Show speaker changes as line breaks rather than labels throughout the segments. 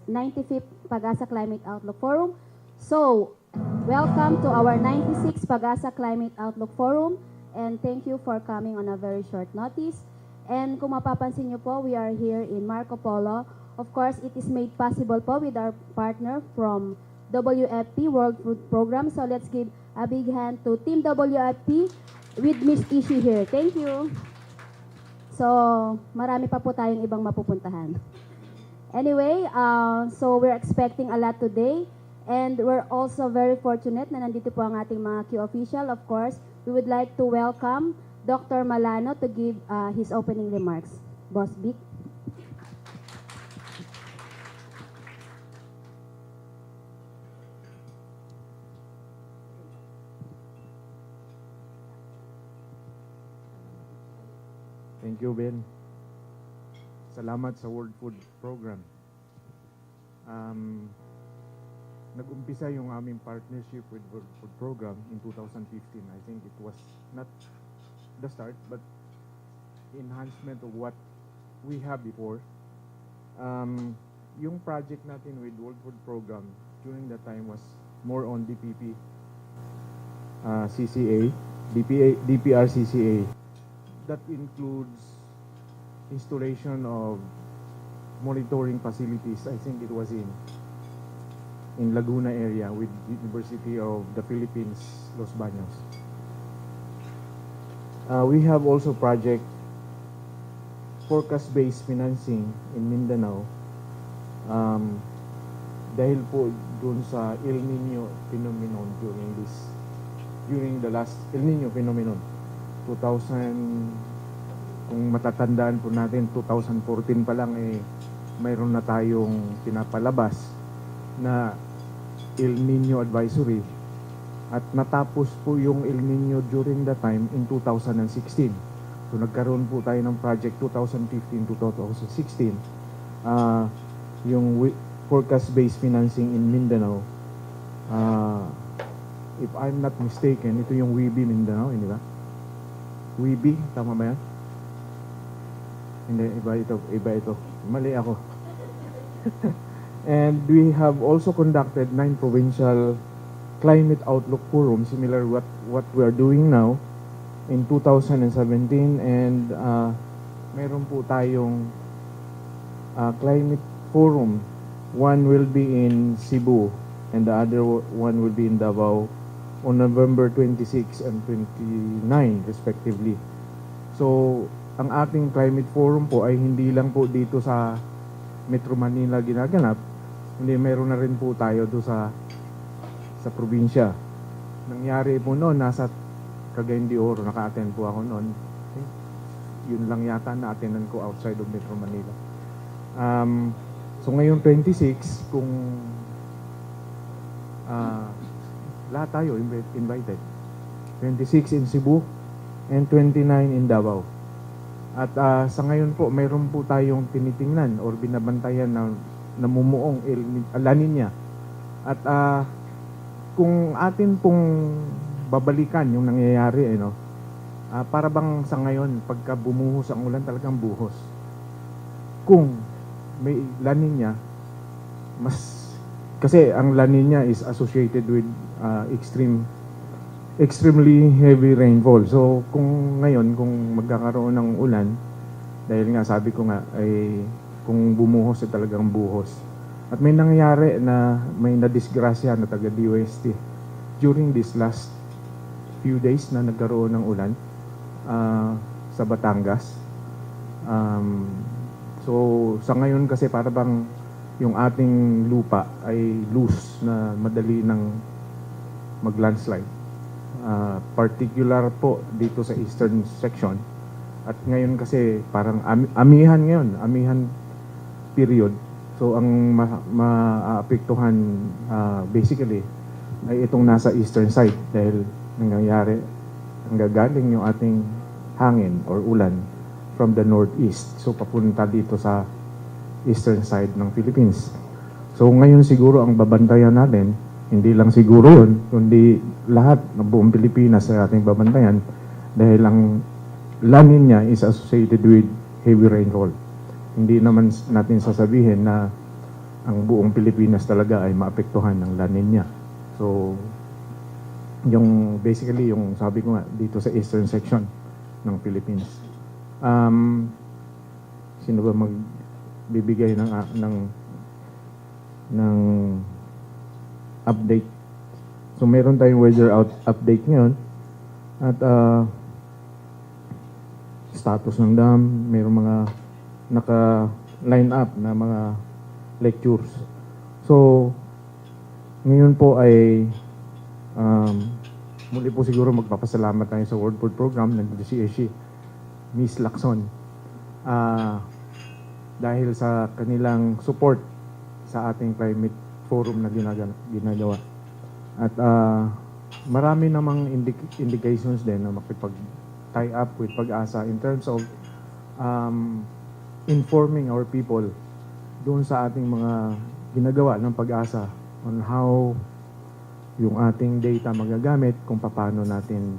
95th PAGASA Climate Outlook Forum. So, welcome to our 96th PAGASA Climate Outlook Forum, and thank you for coming on a very short notice. And kung mapapansin nyo po, we are here in Marco Polo. Of course, it is made possible po with our partner from WFP, World Food Program. So let's give a big hand to Team WFP with Miss Ishi here. Thank you. So, marami pa po tayong ibang mapupuntahan. Anyway, so we're expecting a lot today. And we're also very fortunate na nandito po ang ating mga key official. Of course, we would like to welcome Dr. Malano to give his opening remarks. Boss Vic.
Thank you, Ben. Salamat sa World Food Program. Nag-umpisa yung aming partnership with World Food Program in 2015. I think it was not the start, but enhancement of what we have before. Yung project natin with World Food Program during that time was more on DPP, CCA, DPR CCA. That includes installation of monitoring facilities. I think it was in Laguna area with University of the Philippines, Los Baños. We have also project forecast-based financing in Mindanao. Dahil po dun sa El Nino phenomenon during the last El Nino phenomenon. 2000, kung matatandaan po natin, 2014 pa lang mayroon na tayong pinapalabas na El Nino Advisory at natapos po yung El Nino during that time in 2016. So nagkaroon po tayo ng project 2015 to 2016, yung forecast-based financing in Mindanao. If I'm not mistaken, ito yung WIBI Mindanao, hindi ba? WIBI, tama ba yan? Hindi, iba ito. Mali ako. And we have also conducted 9 provincial climate outlook forum, similar what we are doing now in 2017. And meron po tayong climate forum. One will be in Cebu and the other one will be in Davao on November 26 and 29 respectively. So, ang ating climate forum po ay hindi lang po dito sa Metro Manila ginaganap, hindi meron na rin po tayo do sa probinsya. Nangyari po noon, nasa Cagayan de Oro, naka-attend po ako noon. Yun lang yata na-attendan ko outside of Metro Manila. So ngayon 26, kung lahat tayo invited. 26 in Cebu and 29 in Davao. At sa ngayon po, mayroon po tayong tinitingnan or binabantayan na namumuong La Nina. At kung atin pong babalikan yung nangyayari, para bang sa ngayon, pagka bumuhos ang ulan, talagang buhos. Kung may La Nina, kasi ang La Nina is associated with extremely heavy rainfall. So kung ngayon, kung magkakaroon ng ulan, dahil nga sabi ko nga ay kung bumuhos ay talagang buhos. At may nangyayari na may nadisgrasya na taga DOST during this last few days na nagkaroon ng ulan sa Batangas. So sa ngayon kasi para bang yung ating lupa ay loose na madali ng mag-landslide. Particular po dito sa eastern section. At ngayon kasi parang amihan period. So ang maapektuhan basically ay itong nasa eastern side dahil nangyayari, nanggagaling yung ating hangin or ulan from the northeast. So papunta dito sa eastern side ng Philippines. So ngayon siguro ang babantayan natin, hindi lang siguro yun, kundi lahat ng buong Pilipinas sa ating babantayan dahil ang La Nina is associated with heavy rainfall. Hindi naman natin sasabihin na ang buong Pilipinas talaga ay maapektuhan ng La Nina. So, basically yung sabi ko nga dito sa eastern section ng Philippines. Sino ba magbibigay ng update? So, meron tayong weather update ngayon at status ng dam, mayroong mga naka-line up na mga lectures. So, ngayon po ay muli po siguro magpapasalamat tayo sa World Food Program ng DCSC, Miss Lacson, dahil sa kanilang support sa ating climate forum na ginagawa. At marami namang indications din na makipag-tie up with PAGASA in terms of informing our people doon sa ating mga ginagawa ng PAGASA on how yung ating data magagamit kung paano natin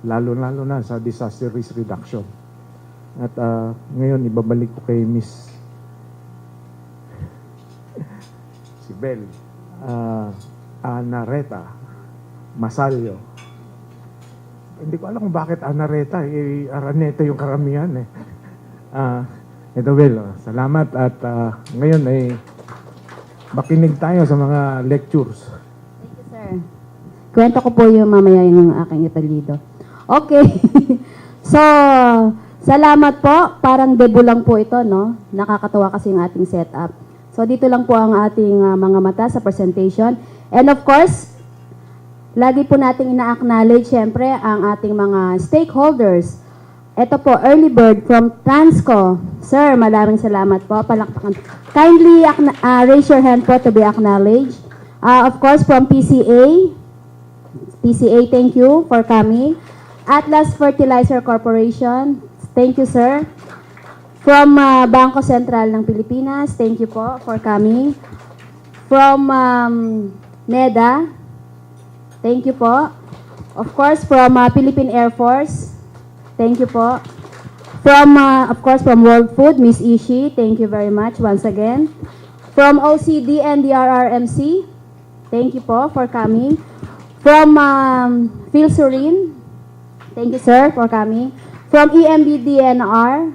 lalo na sa disaster risk reduction. At ngayon ibabalik ko kay Miss si Bel Anareta Masalio. Hindi ko alam kung bakit Anareta, Araneta yung karamihan eh. Ito Bel, salamat at ngayon ay makinig tayo sa mga lectures.
Thank you, sir. Kwento ko po yung mamaya yung aking apelyido. Okay. So, salamat po. Parang debut lang po ito, no? Nakakatawa kasi yung ating setup. So, dito lang po ang ating mga mata sa presentation. And of course, lagi po nating ina-acknowledge, syempre, ang ating mga stakeholders. Ito po, Early Bird from Transco. Sir, maraming salamat po. Palakpakan. Kindly raise your hand po to be acknowledged. Of course, from PCA. PCA, thank you for coming. Atlas Fertilizer Corporation, thank you, sir. From Bangko Sentral ng Pilipinas, thank you po for coming. From NEDA, thank you po. Of course, from Philippine Air Force, thank you po. From, of course, from World Food, Miss Ishi, thank you very much once again. From OCD and DRRMC, thank you po for coming. From Philsurin, thank you, sir, for coming. From EMBDNR,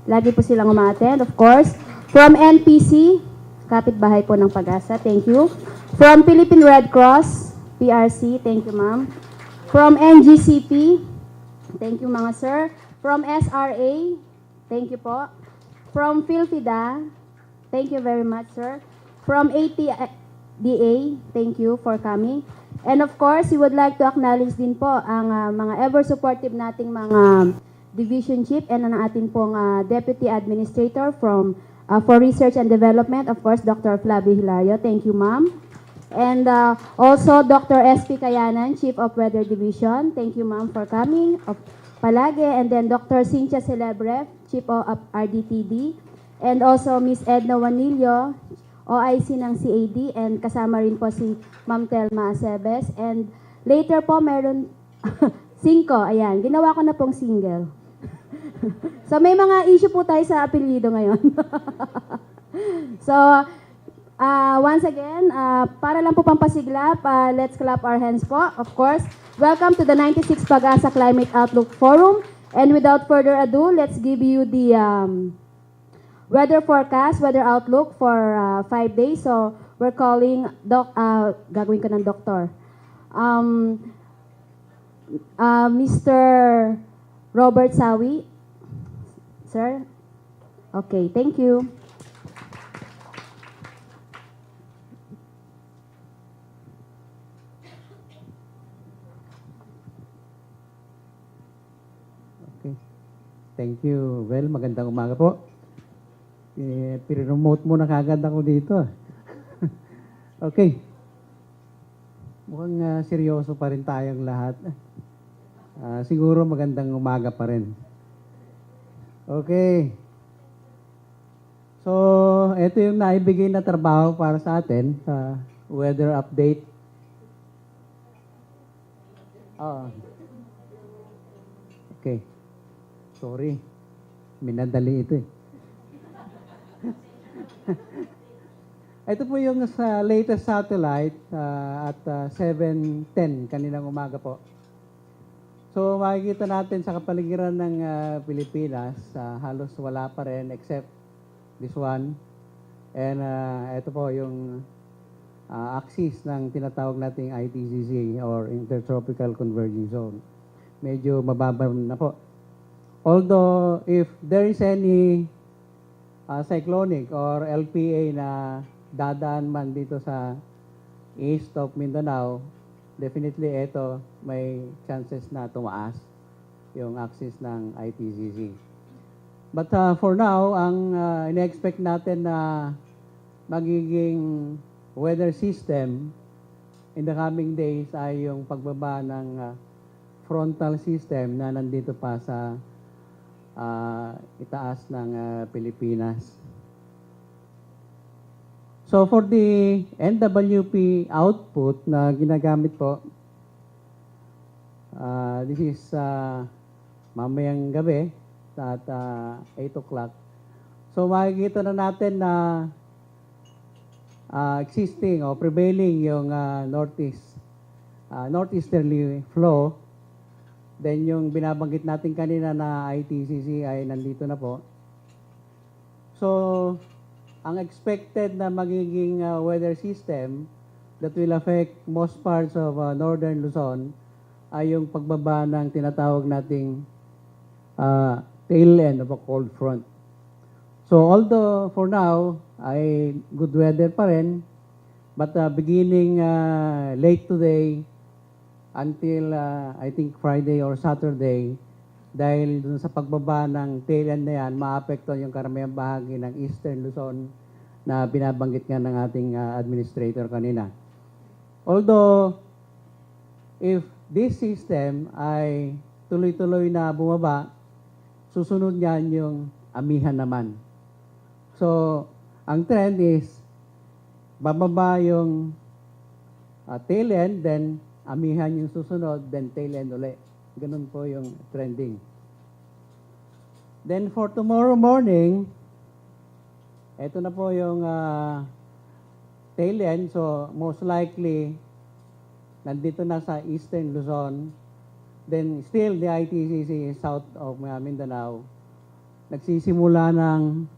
lagi po silang umattend, of course. From NPC, kapitbahay po ng PAGASA, thank you. From Philippine Red Cross, PRC, thank you, ma'am. From NGCP, thank you, mga sir. From SRA, thank you po. From PhilFida, thank you very much, sir. From ATDA, thank you for coming. And of course, we would like to acknowledge din po ang mga ever-supportive nating mga division chief and ang ating pong Deputy Administrator from for Research and Development, of course, Dr. Flavio Hilario. Thank you, ma'am. And also, Dr. SP Kayanan, Chief of Weather Division. Thank you, ma'am, for coming palagi. And then Dr. Cynthia Celebre, Chief of RDTD. And also, Miss Edna Wanillo, OIC ng CAD. And kasama rin po si Ma'am Telma Acebes. And later po, meron 5. Ayan, ginawa ko na pong single. So, may mga issue po tayo sa apelyido ngayon. So, once again, para lang po pampasiglap, let's clap our hands po. Of course, welcome to the 96 PAGASA Climate Outlook Forum. And without further ado, let's give you the weather forecast, weather outlook for 5 days. So, we're calling, gagawin ko ng doktor. Mr. Robert Sawi. Sir? Okay, thank you.
Okay. Thank you. Well, magandang umaga po. Pinomote mo na kagad ako dito. Okay. Mukhang seryoso pa rin tayong lahat. Siguro magandang umaga pa rin. Okay. So, ito yung naibigay na trabaho para sa atin sa weather update. Okay. Sorry. Minadali ito eh. Ito po yung sa latest satellite at 7:10 kaninang umaga po. So makikita natin sa kapaligiran ng Pilipinas, halos wala pa rin except this one. And ito po yung axis ng tinatawag nating ITCZ or Intertropical Converging Zone. Medyo mababa na po. Although if there is any cyclonic or LPA na dadaan man dito sa east of Mindanao, definitely ito may chances na tumaas yung axis ng ITCZ. But for now, ang ina-expect natin na magiging weather system in the coming days ay yung pagbaba ng frontal system na nandito pa sa itaas ng Pilipinas. So for the NWP output na ginagamit po, this is mamayang gabi at 8 o'clock. So makikita na natin na existing o prevailing yung northeasterly flow. Then yung binabanggit natin kanina na ITCZ ay nandito na po. So ang expected na magiging weather system that will affect most parts of northern Luzon ay yung pagbaba ng tinatawag nating tail end of a cold front. So although for now ay good weather pa rin, but beginning late today until I think Friday or Saturday, dahil dun sa pagbaba ng tail end na yan, maapektuhan yung karamihang bahagi ng Eastern Luzon na binabanggit nga ng ating administrator kanina. Although, if this system ay tuloy-tuloy na bumaba, susunod niyan yung amihan naman. So, ang trend is, bababa yung tail end, then amihan yung susunod, then tail end ulit. Ganun po yung trending. Then for tomorrow morning, ito na po yung tail end. So most likely, nandito na sa Eastern Luzon. Then still the ITCZ is south of Mindanao. Nagsisimula ng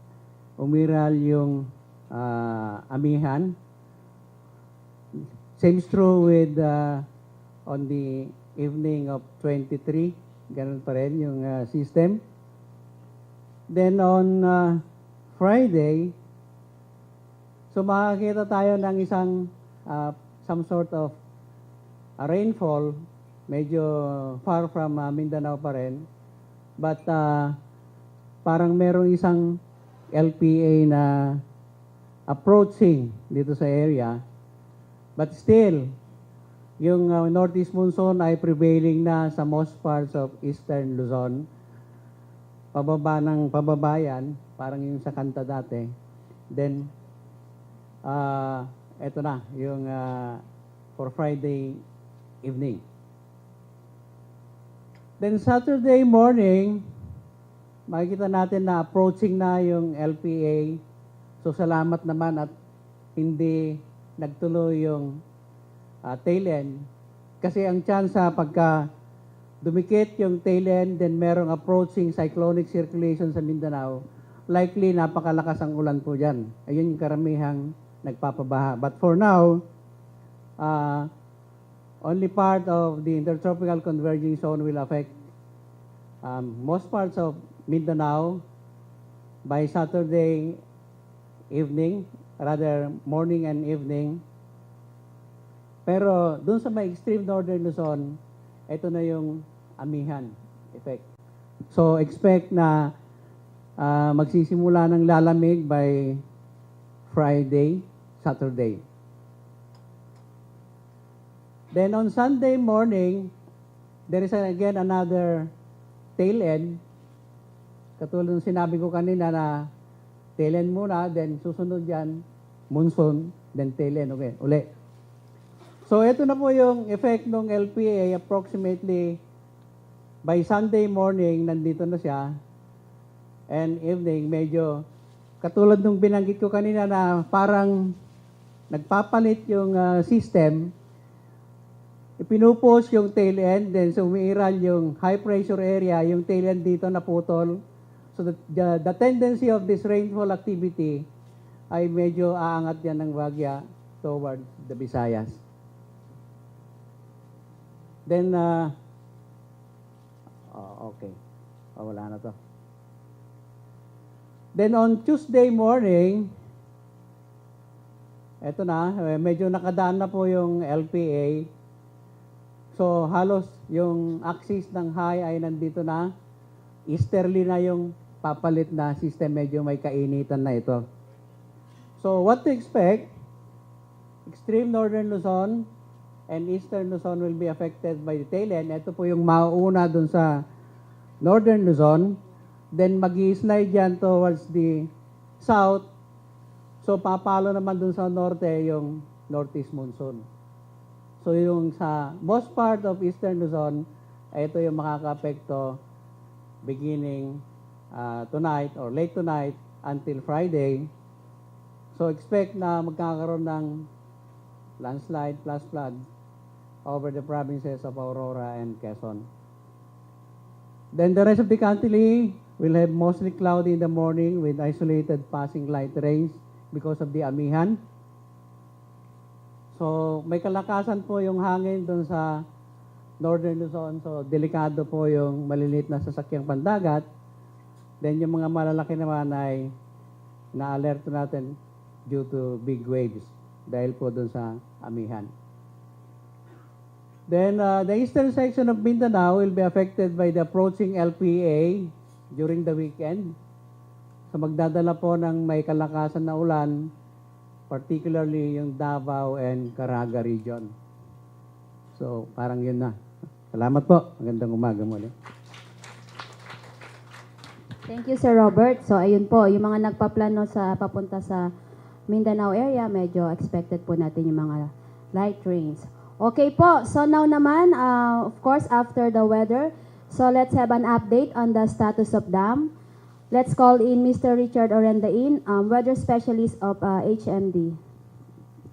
umiral yung amihan. Same is true with on the evening of 23, ganun pa rin yung system. Then on Friday, so makakita tayo ng isang some sort of rainfall, medyo far from Mindanao pa rin. But parang merong isang LPA na approaching dito sa area. But still, yung northeast monsoon ay prevailing na sa most parts of eastern Luzon. Pababa ng pababayan, parang yung sa kanta dati. Then, eto na, yung for Friday evening. Then Saturday morning, makikita natin na approaching na yung LPA. So salamat naman at hindi nagtuloy yung tail end. Kasi ang chance pagka dumikit yung tail end, then merong approaching cyclonic circulation sa Mindanao, likely napakalakas ang ulan po dyan. Ayun yung karamihang nagpapabaha. But for now, only part of the intertropical converging zone will affect most parts of Mindanao by Saturday evening, rather morning and evening. Pero dun sa may extreme northern Luzon, ito na yung amihan effect. So expect na magsisimula ng lalamig by Friday, Saturday. Then on Sunday morning, there is again another tail end. Katulad ng sinabi ko kanina na tail end muna, then susunod yan, monsoon, then tail end uli. So ito na po yung effect ng LPA. Approximately by Sunday morning, nandito na siya. And evening, medyo katulad nung binanggit ko kanina na parang nagpapalit yung system, ipinupos yung tail end, then sumiiral yung high pressure area, yung tail end dito naputol. So the tendency of this rainfall activity ay medyo aangat yan ng bagya towards the Visayas. Then, okay. Wala na to. Then on Tuesday morning, eto na, medyo nakadaan na po yung LPA. So halos yung axis ng high ay nandito na. Easterly na yung papalit na system, medyo may kainitan na ito. So what to expect? Extreme northern Luzon and eastern Luzon will be affected by the tail end. Ito po yung mauuna dun sa northern Luzon. Then mag-i-slide yan towards the south. So papalo naman dun sa norte yung northeast monsoon. So yung sa most part of eastern Luzon, ito yung makaka-apekto beginning tonight or late tonight until Friday. So expect na magkakaroon ng landslide plus flood over the provinces of Aurora and Quezon. Then the rest of the country will have mostly cloudy in the morning with isolated passing light rains because of the amihan. So may kalakasan po yung hangin doon sa northern Luzon. So delikado po yung maliliit na sasakyang pandagat. Then yung mga malalaki naman ay na-alerto natin due to big waves dahil po doon sa amihan. Then the eastern section of Mindanao will be affected by the approaching LPA during the weekend. So magdadala po ng may kalakasan na ulan, particularly yung Davao and Caraga region. So parang yun na. Salamat po. Magandang umaga muli.
Thank you, Sir Robert. So, ayun po, yung mga nagpaplano sa papunta sa Mindanao area, medyo expected po natin yung mga light rains. Okay po, so now naman, of course, after the weather, so let's have an update on the status of dam. Let's call in Mr. Richard Orendain, weather specialist of HMD.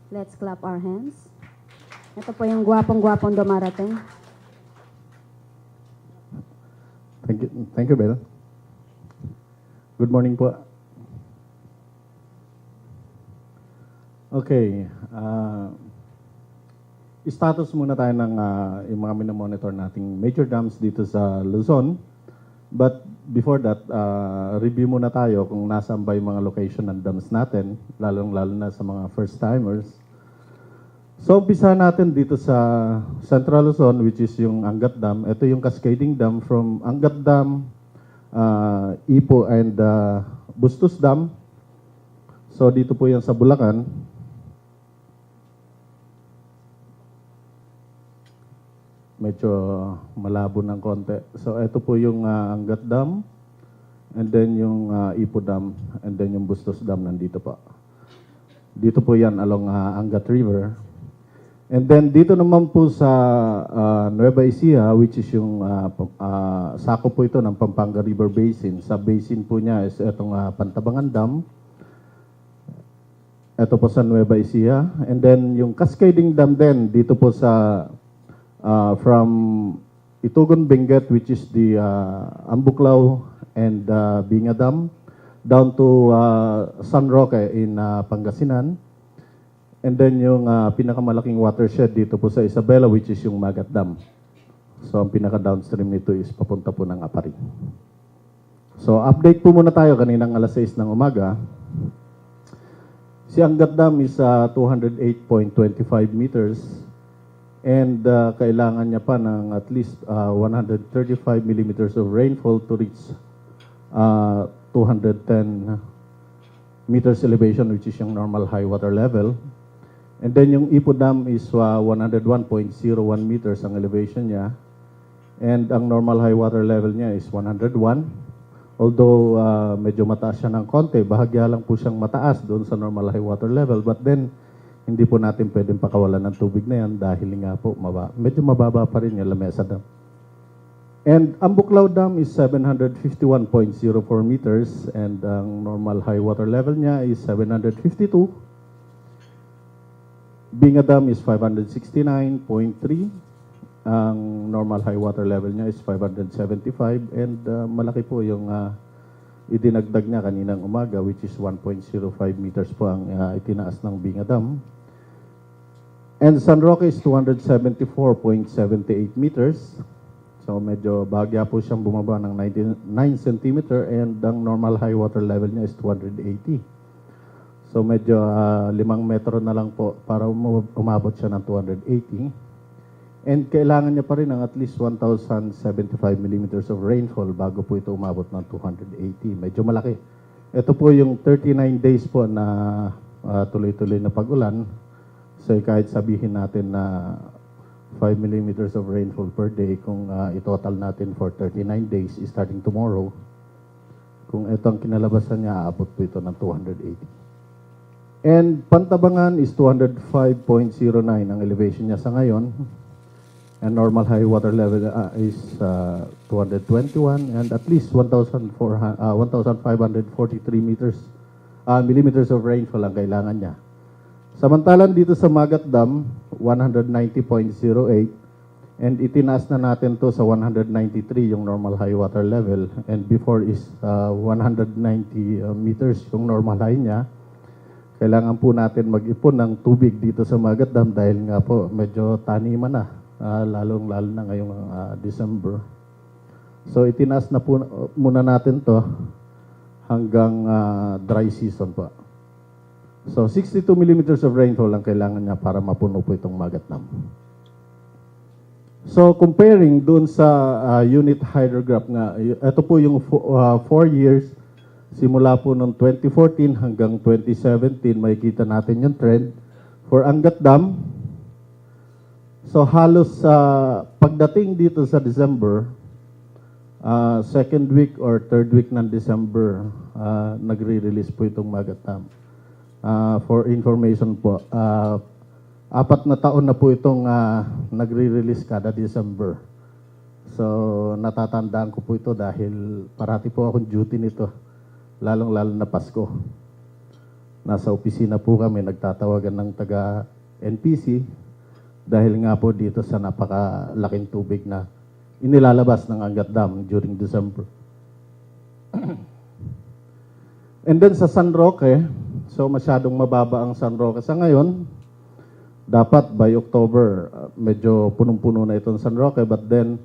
Let's clap our hands. Ito po yung gwapong-gwapong dumarating.
Thank you, Bel. Good morning po. Okay. Status muna tayo ng yung mga minomonitor nating major dams dito sa Luzon. But before that, review muna tayo kung nasaan ba yung mga location ng dams natin, lalong-lalo na sa mga first-timers. So, umpisa natin dito sa Central Luzon, which is yung Angat Dam. Ito yung cascading dam from Angat Dam, Ipo and Bustos Dam. So dito po yan sa Bulacan. Medyo malabo ng konti. So ito po yung Angat Dam, and then yung Ipo Dam, and then yung Bustos Dam nandito po. Dito po yan along Angat River. And then dito naman po sa Nueva Ecija, which is yung sako po ito ng Pampanga River Basin. Sa basin po niya is itong Pantabangan Dam. Ito po sa Nueva Ecija. And then yung cascading dam din dito po sa from Itugon Benguet, which is the Ambuklaw and Binga Dam, down to San Roque in Pangasinan. And then yung pinakamalaking watershed dito po sa Isabela, which is yung Magat Dam. So ang pinaka-downstream nito is papunta po ng Apari. So update po muna tayo kaninang alas 6 ng umaga. Si Angat Dam is 208.25 meters and kailangan niya pa ng at least 135 millimeters of rainfall to reach 210 meters elevation, which is yung normal high water level. And then yung Ipo Dam is 101.01 meters ang elevation niya. And ang normal high water level niya is 101. Although medyo mataas siya ng konti, bahagya lang po siyang mataas doon sa normal high water level. But then, hindi po natin pwedeng pakawalan ng tubig na yan dahil nga po medyo mababa pa rin yung lamesa dam. And ang Buklaw Dam is 751.04 meters and ang normal high water level niya is 752. Binga Dam is 569.3. Ang normal high water level niya is 575 and malaki po yung idinagdag niya kaninang umaga which is 1.05 meters po ang itinaas ng Binga Dam. And San Roque is 274.78 meters. So medyo bahagya po siyang bumaba ng 99 cm and ang normal high water level niya is 280. So medyo 5 metro na lang po para umabot siya ng 280. And kailangan niya pa rin ng at least 1,075 millimeters of rainfall bago po ito umabot ng 280. Medyo malaki. Ito po yung 39 days po na tuloy-tuloy na pag-ulan. So kahit sabihin natin na 5 millimeters of rainfall per day, kung itotal natin for 39 days starting tomorrow, kung ito ang kinalabasan niya, aabot po ito ng 280. And Pantabangan is 205.09 ang elevation niya sa ngayon. And normal high water level is 221 and at least 1,543 millimeters of rainfall ang kailangan niya. Samantalang dito sa Magat Dam, 190.08 and itinaas na natin to sa 193 yung normal high water level and before is 190 meters yung normal high niya. Kailangan po natin mag-ipon ng tubig dito sa Magat Dam dahil nga po medyo taniman na, lalong-lalo na ngayong December. So itinaas na po muna natin to hanggang dry season po. So 62 millimeters of rainfall ang kailangan niya para mapuno po itong Magat Dam. So comparing doon sa unit hydrograph nga, ito po yung 4 years, simula po noong 2014 hanggang 2017, makikita natin yung trend. For Angat Dam, so halos pagdating dito sa December, second week or third week ng December, nagre-release po itong Magat Dam. For information po, 4 na taon na po itong nagre-release kada December. So natatandaan ko po ito dahil parati po akong duty nito, lalong-lalo na Pasko. Nasa opisina po kami, nagtatawagan ng taga NPC dahil nga po dito sa napakalaking tubig na inilalabas ng Angat Dam during December. And then sa San Roque, so masyadong mababa ang San Roque sa ngayon. Dapat by October, medyo punong-puno na itong San Roque. But then,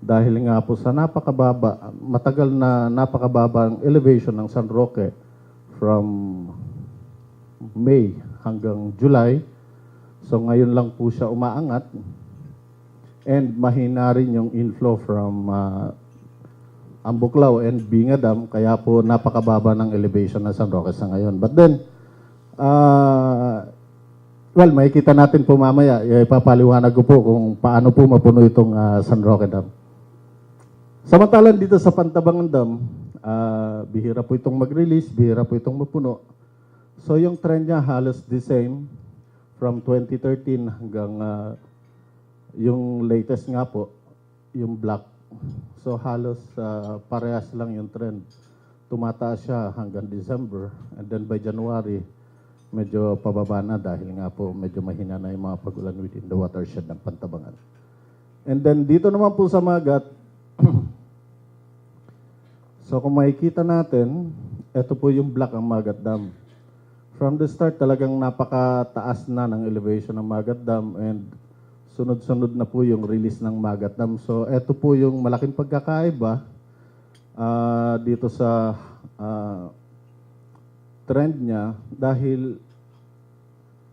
dahil nga po sa napakababa, matagal na napakababa ang elevation ng San Roque from May hanggang July. So ngayon lang po siya umaangat. And mahina rin yung inflow from Ambuklaw and Binga Dam, kaya po napakababa ng elevation ng San Roque sa ngayon. But then, well, makikita natin po mamaya, ipapaliwanag ko po kung paano po mapuno itong San Roque Dam. Samantalang dito sa Pantabangan Dam, bihira po itong mag-release, bihira po itong mapuno. So yung trend niya halos the same from 2013 hanggang yung latest nga po, yung black. So halos parehas lang yung trend. Tumataas siya hanggang December and then by January, medyo pababa na dahil nga po medyo mahina na yung mga pag-ulan within the watershed ng Pantabangan. And then dito naman po sa Magat, so kung makikita natin, ito po yung black ang Magat Dam. From the start talagang napakataas na ng elevation ng Magat Dam and sunod-sunod na po yung release ng Magat Dam. So ito po yung malaking pagkakaiba dito sa trend niya dahil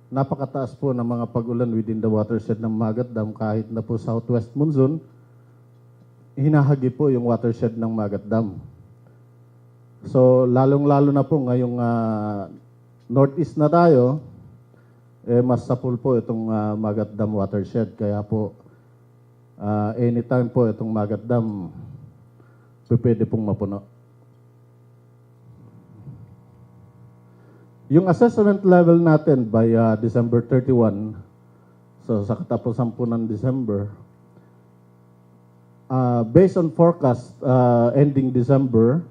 napakataas po ng mga pag-ulan within the watershed ng Magat Dam. Kahit na po southwest monsoon, hinahagi po yung watershed ng Magat Dam. So lalong-lalo na po ngayong northeast na tayo, mas sapul po itong Magat Dam watershed. Kaya po, anytime po itong Magat Dam, pwede pong mapuno. Yung assessment level natin by December 31, so sa katapusan po ng December, based on forecast ending December,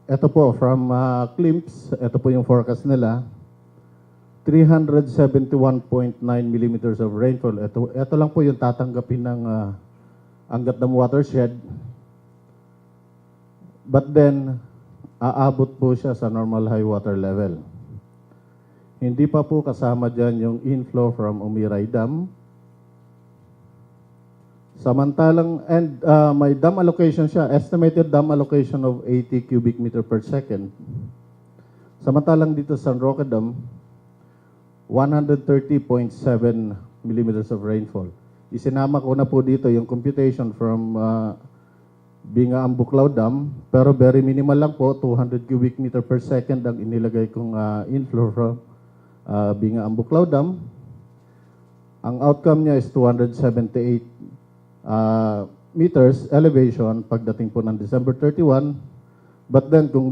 ito po from CLIMS, ito po yung forecast nila, 371.9 millimeters of rainfall. Ito lang po yung tatanggapin ng Angat Dam watershed. But then, aabot po siya sa normal high water level. Hindi pa po kasama dyan yung inflow from Umiray Dam. Samantalang, and may dam allocation siya, estimated dam allocation of 80 cubic meter per second. Samantalang dito sa San Roque Dam, 130.7 millimeters of rainfall. Isinama ko na po dito yung computation from Binga Ambuklaw Dam, pero very minimal lang po, 200 cubic meter per second ang inilagay kong inflow from Binga Ambuklaw Dam. Ang outcome niya is 278 meters elevation pagdating po ng December 31. But then kung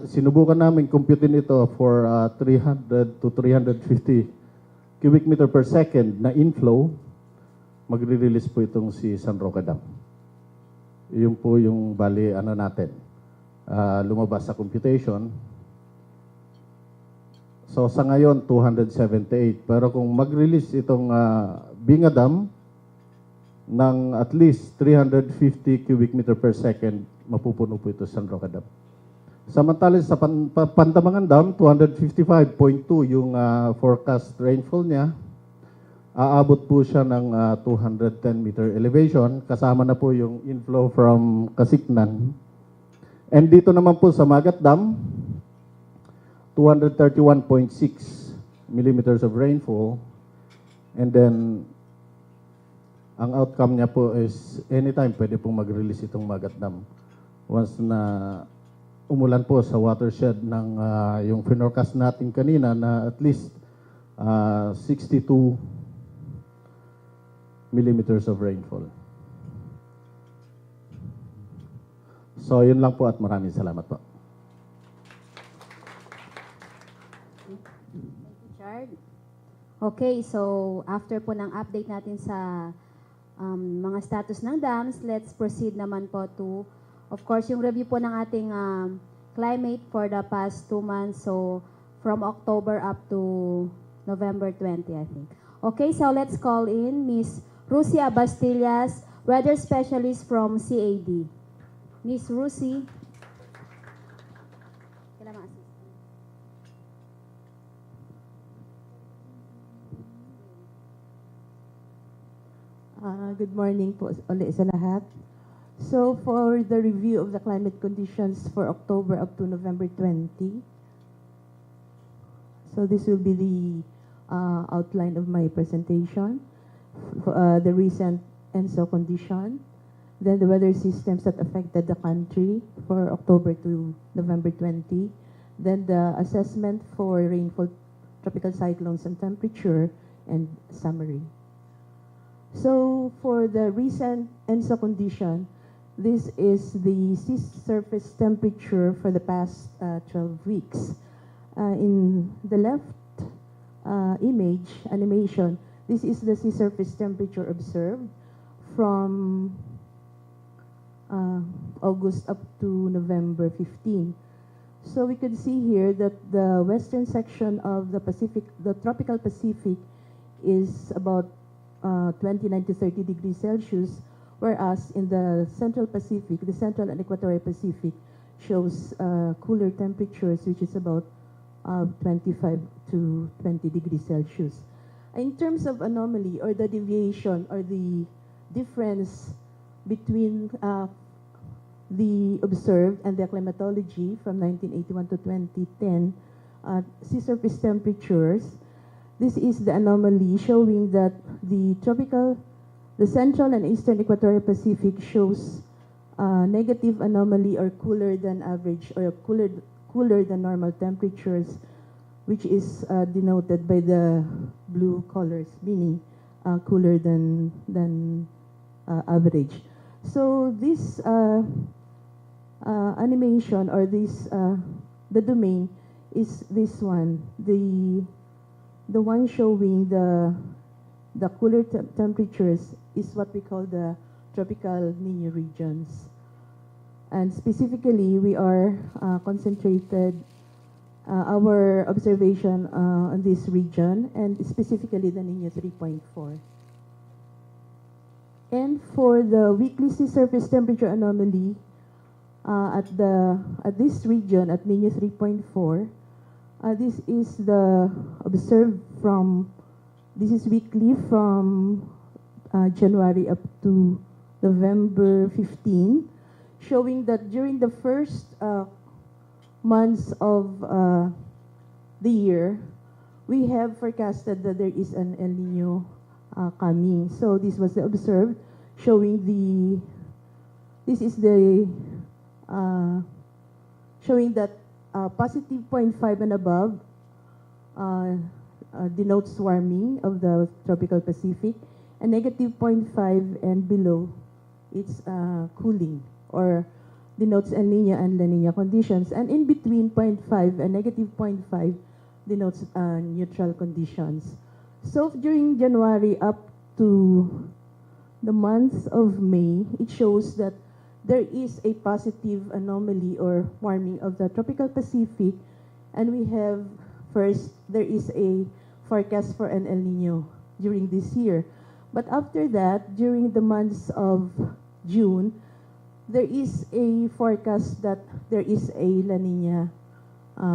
sinubukan namin computein ito for 300 to 350 cubic meter per second na inflow, magre-release po itong si San Roque Dam. Yun po yung bali natin. Lumabas sa computation. So sa ngayon, 278. Pero kung mag-release itong Binga Dam ng at least 350 cubic meter per second, mapupuno po ito sa San Roque Dam. Samantala sa Pantabangan Dam, 255.2 yung forecast rainfall niya. Aabot po siya ng 210 meter elevation, kasama na po yung inflow from Kasiknan. And dito naman po sa Magat Dam, 231.6 millimeters of rainfall. And then, ang outcome niya po is anytime pwede pong mag-release itong Magat Dam. Once na umulan po sa watershed ng yung forecast natin kanina na at least 62 millimeters of rainfall. So, yun lang po at maraming salamat po.
Richard. Okay, so after po ng update natin sa mga status ng dams, let's proceed naman po to, of course, yung review po ng ating climate for the past 2 months. So, from October up to November 20, I think. Okay, so let's call in Miss Rusia Bastillas, weather specialist from CAD. Miss Rusi.
Good morning po ulit sa lahat. So for the review of the climate conditions for October up to November 20, so this will be the outline of my presentation. The recent ENSO condition, then the weather systems that affected the country for October to November 20, then the assessment for rainfall, tropical cyclones and temperature, and summary. So for the recent ENSO condition, this is the sea surface temperature for the past 12 weeks. In the left image, animation, this is the sea surface temperature observed from August up to November 15. So we could see here that the western section of the Pacific, the tropical Pacific, is about 29 to 30 degrees Celsius, whereas in the central Pacific, the central and equatorial Pacific, shows cooler temperatures, which is about 25 to 20 degrees Celsius. In terms of anomaly or the deviation or the difference between the observed and the climatology from 1981 to 2010 sea surface temperatures, this is the anomaly showing that the central and eastern equatorial Pacific shows negative anomaly or cooler than average or cooler than normal temperatures, which is denoted by the blue colors, meaning cooler than average. So this animation or this the domain is this one, the one showing the cooler temperatures is what we call the tropical Niño regions. And specifically, we are concentrated our observation on this region, and specifically the Niño 3.4. And for the weekly sea surface temperature anomaly at this region at Niño 3.4, this is the observed from, this is weekly from January up to November 15, showing that during the first months of the year, we have forecasted that there is an El Nino coming. So this was observed, showing this is the, showing that positive 0.5 and above denotes warming of the tropical Pacific, and negative 0.5 and below, it's cooling, or denotes El Nino and La Nina conditions, and in between 0.5 and negative 0.5 denotes neutral conditions. So during January up to the month of May, it shows that there is a positive anomaly or warming of the tropical Pacific, and we have first, there is a forecast for an El Nino during this year. But after that, during the months of June, there is a forecast that there is a La Nina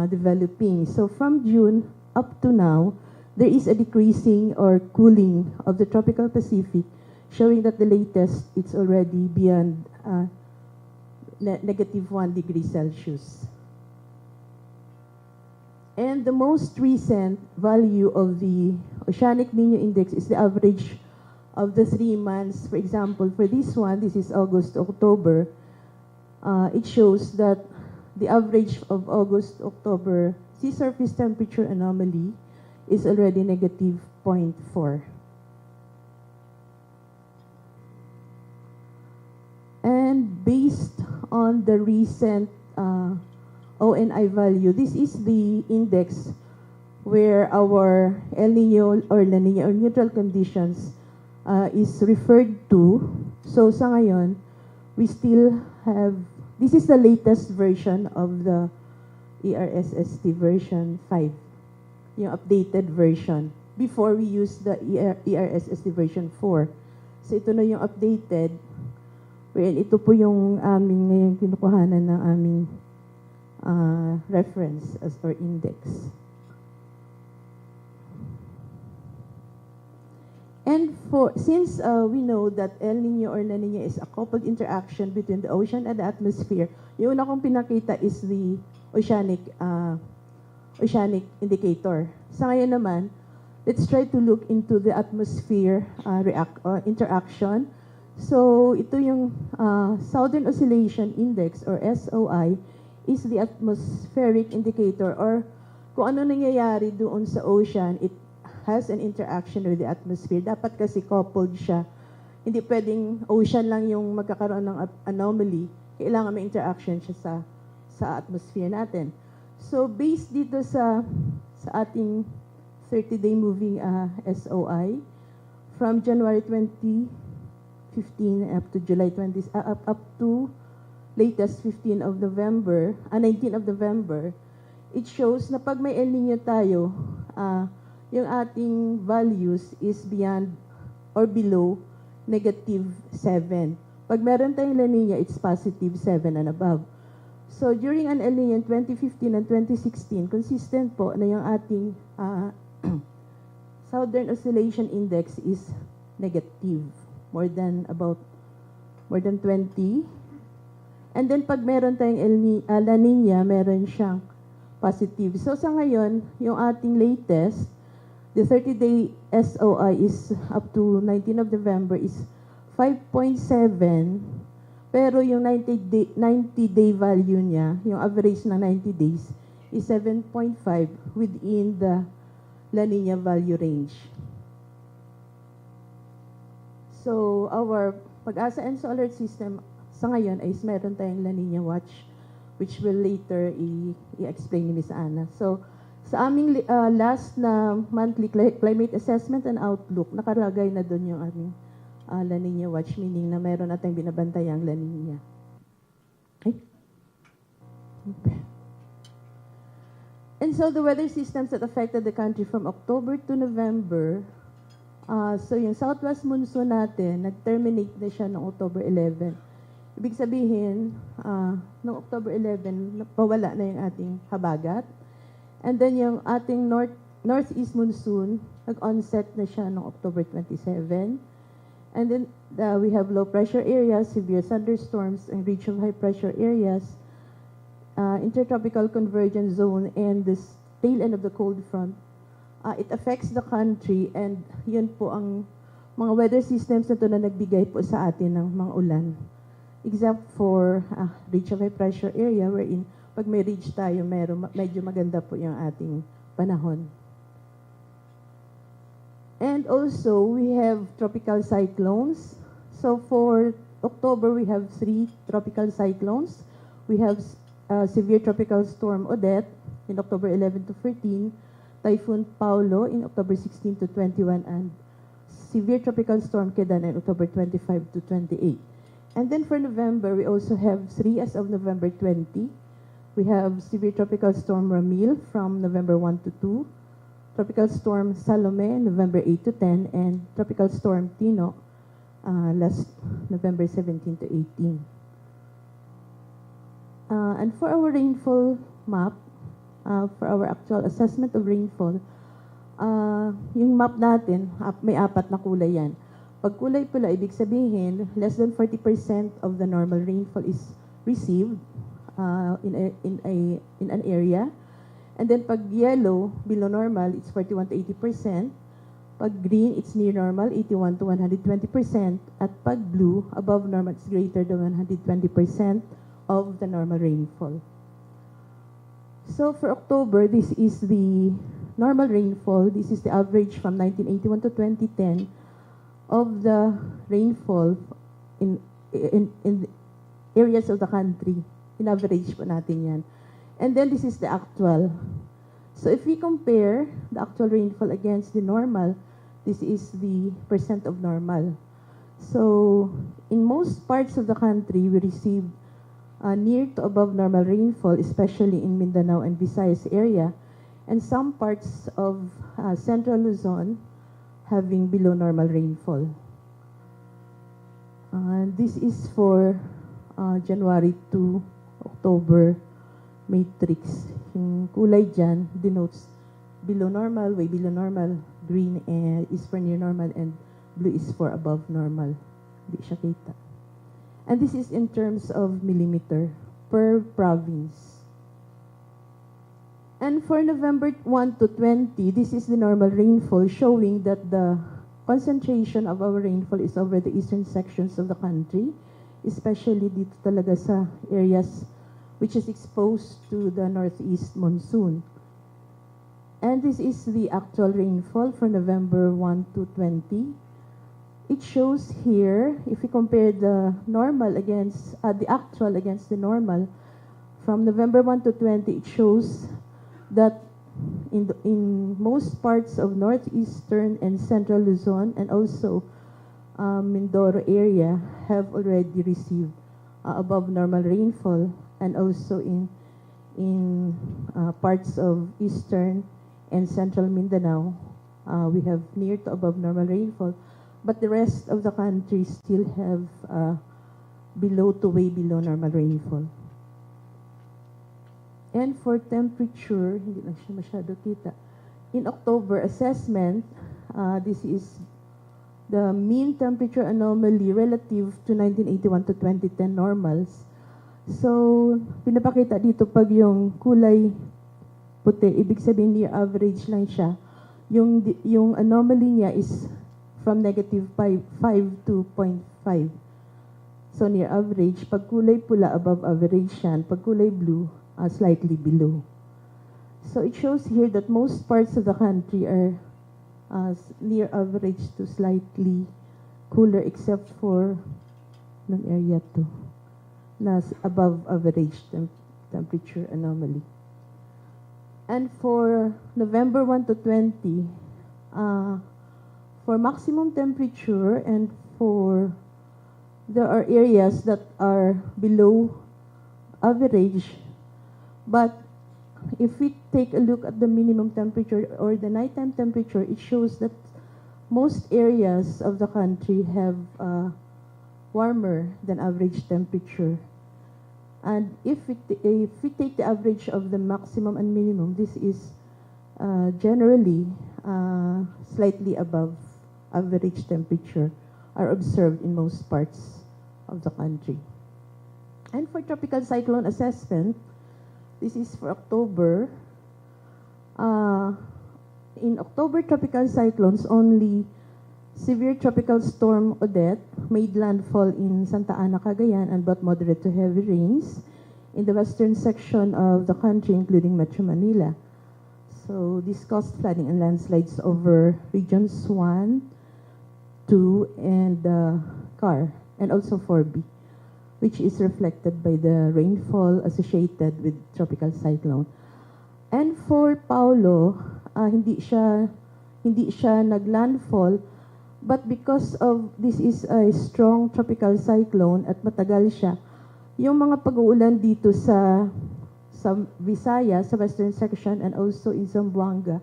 developing. So from June up to now, there is a decreasing or cooling of the tropical Pacific, showing that the latest, it's already beyond negative 1 degree Celsius. And the most recent value of the Oceanic Nino Index is the average of the 3 months. For example, for this one, this is August, October. It shows that the average of August, October sea surface temperature anomaly is already negative 0.4. And based on the recent ONI value, this is the index where our El Nino or La Nina or neutral conditions is referred to. So sa ngayon, we still have, this is the latest version of the ERSST version 5, yung updated version. Before we used the ERSST version 4. So ito na yung updated, wherein ito po yung aming ngayong kinukuhanan ng aming reference as or index. And since we know that El Nino or La Nina is a coupled interaction between the ocean and the atmosphere, yung una kong pinakita is the oceanic indicator. Sa ngayon naman, let's try to look into the atmosphere interaction. So ito yung Southern Oscillation Index or SOI is the atmospheric indicator, or kung ano nangyayari doon sa ocean, it has an interaction with the atmosphere. Dapat kasi coupled siya. Hindi pwedeng ocean lang yung magkakaroon ng anomaly. Kailangan may interaction siya sa atmosphere natin. So based dito sa ating 30-day moving SOI, from January 2015 up to July 20, up to latest 19 of November, it shows na pag may El Nino tayo, yung ating values is beyond or below negative 7. Pag meron tayong La Nina, it's positive 7 and above. So during an El Nino in 2015 and 2016, consistent po na yung ating Southern Oscillation Index is negative, more than 20. And then pag meron tayong La Nina, meron siyang positive. So sa ngayon, yung ating latest, the 30-day SOI is up to 19 of November is 5.7, pero yung 90-day value niya, yung average ng 90 days, is 7.5 within the La Nina value range. So our Pag-asa and Solar System sa ngayon ay meron tayong La Nina Watch, which will later i-explain ni Ms. Ana. So, sa aming last na monthly climate assessment and outlook, nakalagay na doon yung aming La Nina watch, meaning na meron nating binabantayang La Nina. Okay? And so the weather systems that affected the country from October to November, so yung southwest monsoon natin, nag-terminate na siya noong October 11. Ibig sabihin, noong October 11, pawala na yung ating habagat. And then yung ating northeast monsoon, nag-onset na siya noong October 27. And then we have low pressure areas, severe thunderstorms, and reach of high pressure areas, intertropical convergence zone, and the tail end of the cold front. It affects the country, and yun po ang mga weather systems na ito na nagbigay po sa atin ng mga ulan. Except for reach of high pressure area, wherein pag may reach tayo, medyo maganda po yung ating panahon. And also, we have tropical cyclones. So for October, we have 3 tropical cyclones. We have severe tropical storm Odette in October 11 to 14, Typhoon Polo in October 16 to 21, and severe tropical storm Kedan in October 25 to 28. And then for November, we also have 3 as of November 20. We have severe tropical storm Ramil from November 1 to 2, tropical storm Salome, November 8 to 10, and tropical storm Tino, last November 17 to 18. And for our rainfall map, for our actual assessment of rainfall, yung map natin, may 4 na kulay yan. Pag kulay pula, ibig sabihin, less than 40% of the normal rainfall is received in an area. And then pag yellow, below normal, it's 41 to 80%. Pag green, it's near normal, 81 to 120%. At pag blue, above normal, it's greater than 120% of the normal rainfall. So for October, this is the normal rainfall. This is the average from 1981 to 2010 of the rainfall in areas of the country. In average po natin yan. And then this is the actual. So if we compare the actual rainfall against the normal, this is the percent of normal. So in most parts of the country, we receive near to above normal rainfall, especially in Mindanao and Visayas area, and some parts of Central Luzon having below normal rainfall. This is for January to October matrix. Yung kulay dyan denotes below normal, way below normal. Green is for near normal, and blue is for above normal. Hindi siya kita. And this is in terms of millimeter per province. And for November 1 to 20, this is the normal rainfall, showing that the concentration of our rainfall is over the eastern sections of the country, especially dito talaga sa areas which is exposed to the northeast monsoon. And this is the actual rainfall for November 1 to 20. It shows here, if we compare the normal against, the actual against the normal, from November 1 to 20, it shows that in most parts of northeastern and central Luzon, and also Mindoro area, have already received above normal rainfall, and also in parts of eastern and central Mindanao, we have near to above normal rainfall, but the rest of the country still have below to way below normal rainfall. And for temperature, hindi lang siya masyado kita. In October assessment, this is the mean temperature anomaly relative to 1981 to 2010 normals. So, pinapakita dito pag yung kulay puti, ibig sabihin near average lang siya. Yung anomaly niya is from negative 5 to 0.5. So, near average. Pag kulay pula, above average yan. Pag kulay blue, slightly below. So, it shows here that most parts of the country are near average to slightly cooler, except for ng area to na above average temperature anomaly. And for November 1 to 20, for maximum temperature and there are areas that are below average, but if we take a look at the minimum temperature or the nighttime temperature, it shows that most areas of the country have warmer than average temperature. And if we take the average of the maximum and minimum, this is generally slightly above average temperature are observed in most parts of the country. And for tropical cyclone assessment, this is for October. In October, tropical cyclones, only severe tropical storm Odette made landfall in Santa Ana, Cagayan, and brought moderate to heavy rains in the western section of the country, including Metro Manila. So this caused flooding and landslides over regions 1, 2, and CAR, and also 4B, which is reflected by the rainfall associated with tropical cyclone. And for Polo, hindi siya naglandfall, but because of this is a strong tropical cyclone at matagal siya, yung mga pag-uulan dito sa Visayas, sa western section, and also in Zamboanga,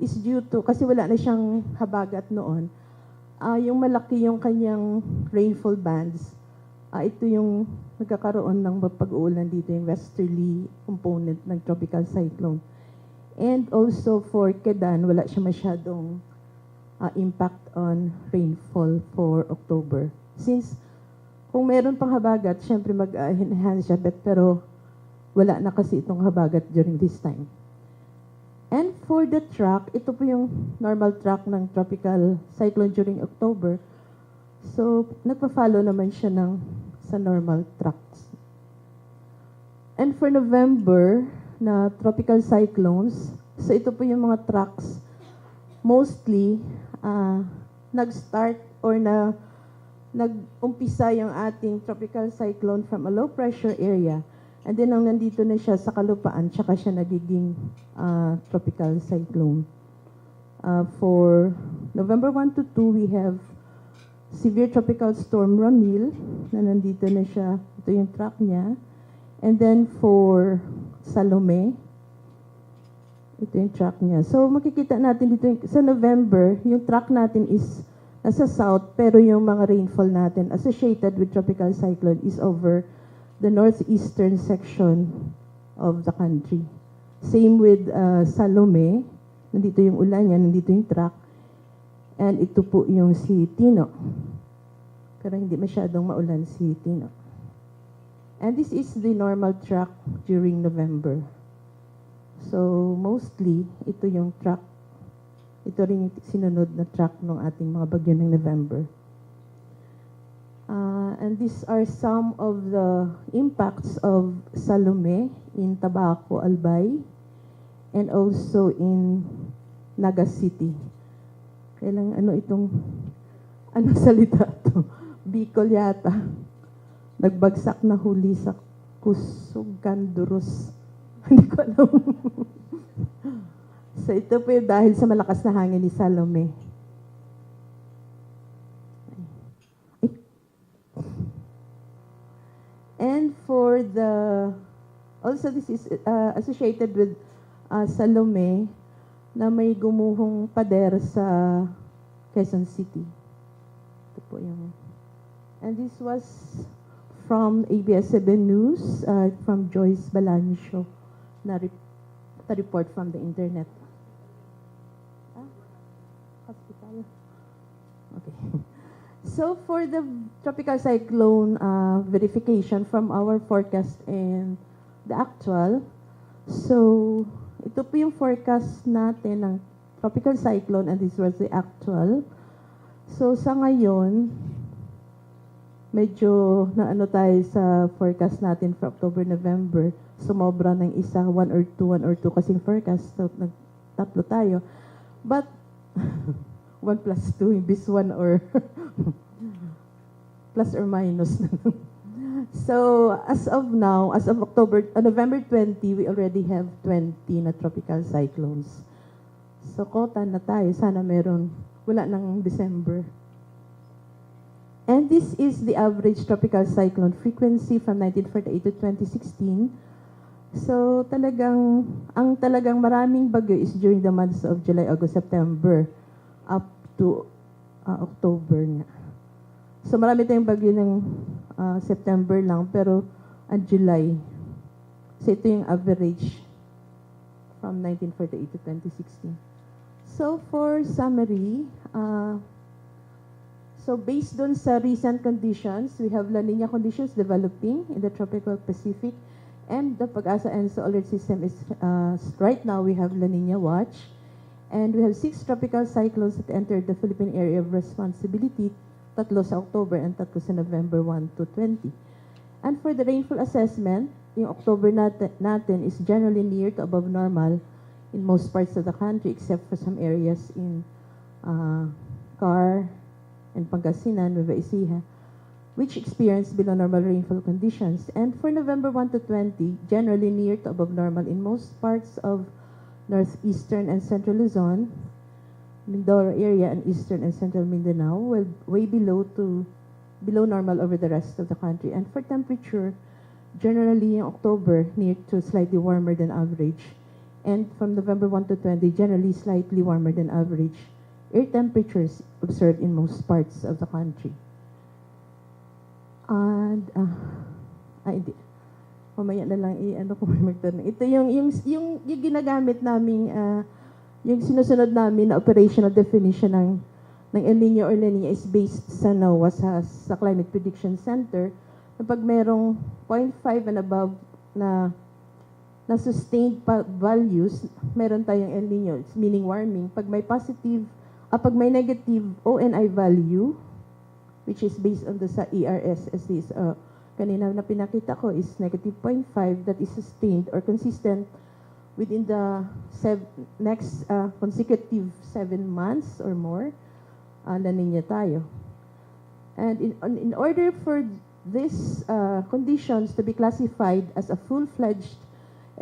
is due to, kasi wala na siyang habagat noon, yung malaki yung kanyang rainfall bands, ito yung nagkakaroon ng pag-uulan dito, yung westerly component ng tropical cyclone. And also for Kedan, wala siya masyadong impact on rainfall for October. Since kung meron pang habagat, syempre mag-enhance siya, pero wala na kasi itong habagat during this time. And for the track, ito po yung normal track ng tropical cyclone during October. So, nagpa-follow naman siya sa normal tracks. And for November, na tropical cyclones, so ito po yung mga tracks, mostly, nag-start or nag-umpisa yung ating tropical cyclone from a low pressure area. And then, nang nandito na siya sa kalupaan, tsaka siya nagiging tropical cyclone. For November 1 to 2, we have severe tropical storm Ramil, na nandito na siya. Ito yung track niya. And then for Salome, ito yung track niya. So, makikita natin dito, sa November, yung track natin is nasa south, pero yung mga rainfall natin associated with tropical cyclone is over the northeastern section of the country. Same with Salome. Nandito yung ulan niya, nandito yung track. And ito po yung si Tino. Pero hindi masyadong maulan si Tino. And this is the normal track during November. So, mostly, ito yung track. Ito rin yung sinunod na track ng ating mga bagyo ng November. And these are some of the impacts of Salome in Tabaco, Albay, and also in Naga City. Kailang anong salita to? Bicol yata. Nagbagsak na huli sa Kusugan, Duros. Hindi ko alam. So ito po yung dahil sa malakas na hangin ni Salome. And for also this is associated with Salome na may gumuhong pader sa Quezon City. Ito po yung, and this was from ABS-CBN News, from Joyce Balancho, na report from the internet. Hospital. Okay. So for the tropical cyclone verification from our forecast and the actual, so ito po yung forecast natin ng tropical cyclone and this was the actual. So sa ngayon, medyo naano tayo sa forecast natin for October, November. Sumobra ng isa, 1 or 2 kasing forecast. So nagtatlo tayo. But 1 plus 2, imbis 1 or plus or minus. So, as of now, as of November 20, we already have 20 na tropical cyclones. So, kota na tayo. Sana meron, wala ng December. And this is the average tropical cyclone frequency from 1948 to 2016. So talagang maraming bagyo is during the months of July, August, September up to October nga. So marami tayong bagyo ng September lang, pero July. So ito yung average from 1948 to 2016. So for summary, so based on sa recent conditions, we have La Nina conditions developing in the tropical Pacific, and the PAGASA ENSO alert system is, right now we have La Nina watch, and we have 6 tropical cyclones that entered the Philippine area of responsibility, 3 sa October and 3 sa November 1 to 20. And for the rainfall assessment, yung October natin is generally near to above normal in most parts of the country except for some areas in Car and Pangasinan, Nueva Ecija, which experience below normal rainfall conditions. And for November 1 to 20, generally near to above normal in most parts of northeastern and central Luzon, Mindoro area, and eastern and central Mindanao, well, way below normal over the rest of the country. And for temperature, generally in October, near to slightly warmer than average. And from November 1 to 20, generally slightly warmer than average air temperatures observed in most parts of the country. And, hindi. Mamaya na lang, kung may magtanong. Ito yung ginagamit namin, yung sinusunod namin na operational definition ng El Nino or La Nina is based sa NOAA, sa Climate Prediction Center. Kapag merong 0.5 and above na sustained values, meron tayong El Nino, meaning warming. Pag may negative ONI value, which is based on the sa ERS, as this kanina na pinakita ko, is negative 0.5, that is sustained or consistent within the next consecutive 7 months or more, La Nina tayo. And in order for these conditions to be classified as a full-fledged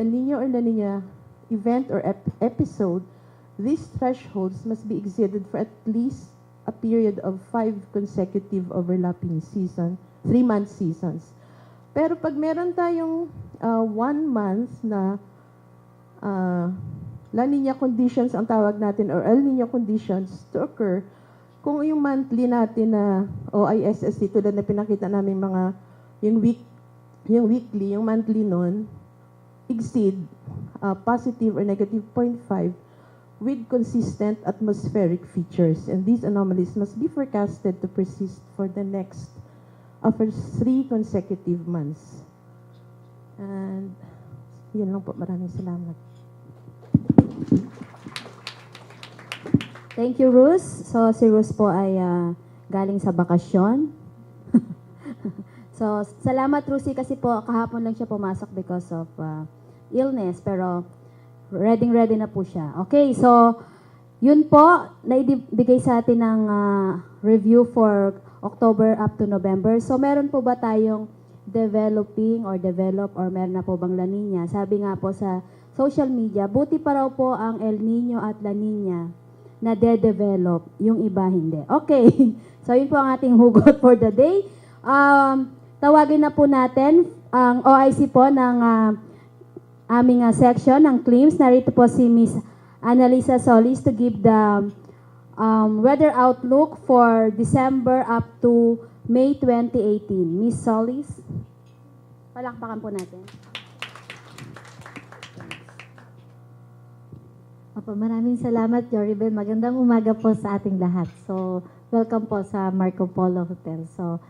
El Nino or La Nina event or episode, these thresholds must be exceeded for at least a period of 5 consecutive overlapping 3-month seasons. Pero pag meron tayong 1 month na La Nina conditions ang tawag natin or El Nino conditions to occur, kung yung monthly natin na OISSC tulad na pinakita namin yung weekly, yung monthly nun, exceed positive or negative 0.5 with consistent atmospheric features. And these anomalies must be forecasted to persist for the next for 3 consecutive months. And yun lang po. Maraming salamat.
Thank you, Rus. So, si Rus po ay galing sa bakasyon. So, salamat, Rusi, kasi po kahapon lang siya pumasok because of illness, pero ready na po siya. Okay, so, yun po, naibigay sa atin ng review for October up to November. So, meron po ba tayong develop or meron na po bang La Nina? Sabi nga po sa social media, buti pa raw po ang El Nino at La Nina na de-develop, yung iba hindi. Okay, so yun po ang ating hugot for the day. Tawagin na po natin ang OIC po ng aming section ng claims. Narito po si Miss Annalisa Solis to give the weather outlook for December up to May 2018. Miss Solis, palakpakan po natin.
Opo, maraming salamat, Joribel. Magandang umaga po sa ating lahat. So, welcome po sa Marco Polo Hotel. So,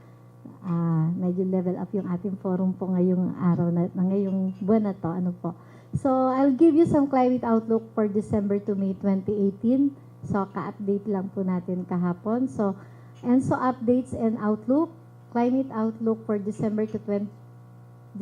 medyo level up yung ating forum po ngayong araw na ngayong buwan na to. Ano po? So, I'll give you some climate outlook for December to May 2018. So, ka-update lang po natin kahapon. So, updates and outlook. Climate outlook for December 2017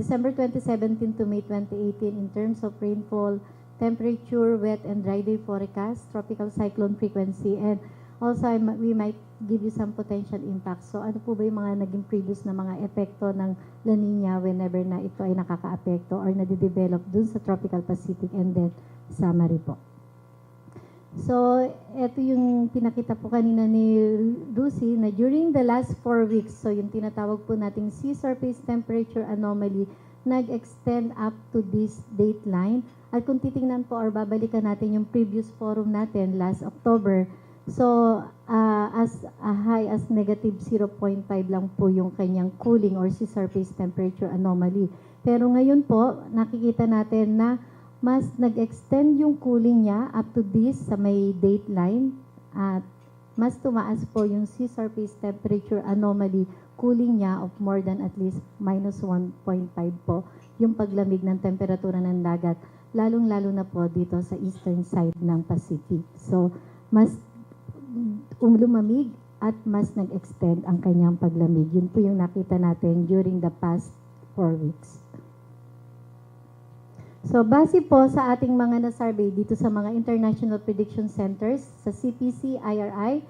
to May 2018 in terms of rainfall, temperature, wet and dry day forecast, tropical cyclone frequency, and also we might give you some potential impacts. So ano po ba yung mga naging previous na mga epekto ng La Nina whenever na ito ay nakaka-apekto or nade-develop dun sa tropical Pacific and then summary po. So, ito yung pinakita po kanina ni Lucy na during the last 4 weeks, so yung tinatawag po nating sea surface temperature anomaly, nag-extend up to this dateline. At kung titingnan po or babalikan natin yung previous forum natin last October, so as high as negative 0.5 lang po yung kanyang cooling or sea surface temperature anomaly. Pero ngayon po, nakikita natin na mas nag-extend yung cooling niya up to this sa may dateline at mas tumaas po yung sea surface temperature anomaly cooling niya of more than at least minus 1.5 po yung paglamig ng temperatura ng dagat, lalong-lalo na po dito sa eastern side ng Pacific. So, mas lumamig at mas nag-extend ang kanyang paglamig. Yun po yung nakita natin during the past 4 weeks. So, base po sa ating mga na-survey dito sa mga International Prediction Centers, sa CPC, IRI,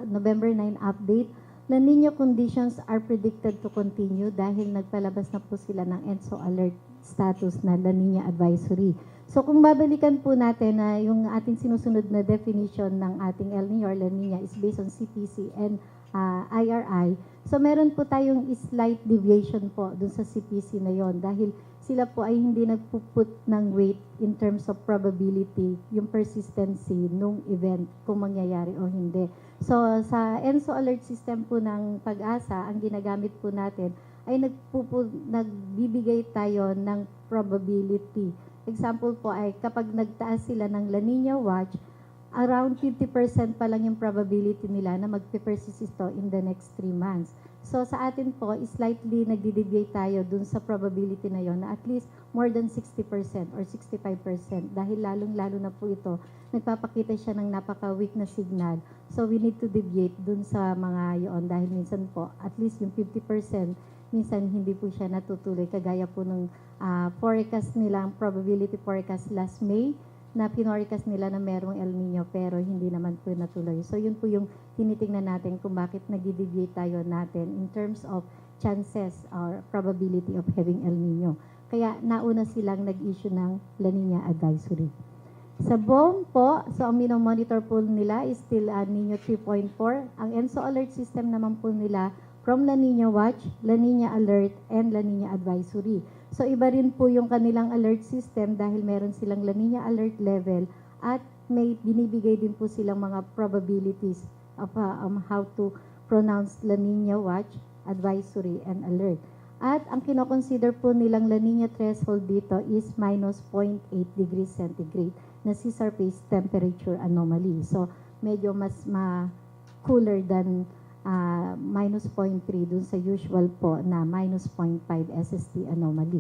November 9 update, La Nina conditions are predicted to continue dahil nagpalabas na po sila ng ENSO alert status na La Nina advisory. So, kung babalikan po natin na yung ating sinusunod na definition ng ating El Niño or La Nina is based on CPC and IRI. So, meron po tayong slight deviation po dun sa CPC na yon dahil sila po ay hindi nagpuput ng weight in terms of probability, yung persistency nung event, kung mangyayari o hindi. So, sa ENSO alert system po ng PAGASA, ang ginagamit po natin ay nagbibigay tayo ng probability. Example po ay kapag nagtaas sila ng La Nina watch, around 50% pa lang yung probability nila na magpe-persist ito in the next 3 months. So, sa atin po, slightly nagdi-deviate tayo dun sa probability na yon na at least more than 60% or 65% dahil lalong-lalo na po ito, nagpapakita siya ng napaka-weak na signal. So, we need to deviate dun sa mga yon dahil minsan po, at least yung 50%, minsan hindi po siya natutuloy. Kagaya po ng forecast nila, probability forecast last May, na pinorecast nila na merong El Nino pero hindi naman po natuloy. So yun po yung tinitingnan natin kung bakit nag-deviate tayo natin in terms of chances or probability of having El Nino. Kaya nauna silang nag-issue ng La Nina advisory. Sa BOM po, so ang minomonitor po nila is still Nino 3.4. Ang ENSO alert system naman po nila from La Nina Watch, La Nina Alert, and La Nina Advisory. So, iba rin po yung kanilang alert system dahil meron silang La Nina alert level at may binibigay din po silang mga probabilities of how to pronounce La Nina watch, advisory, and alert. At ang kinoconsider po nilang La Nina threshold dito is minus 0.8 degrees centigrade na sea surface temperature anomaly. So, medyo mas cooler than minus 0.3 dun sa usual po na minus 0.5 SST anomaly.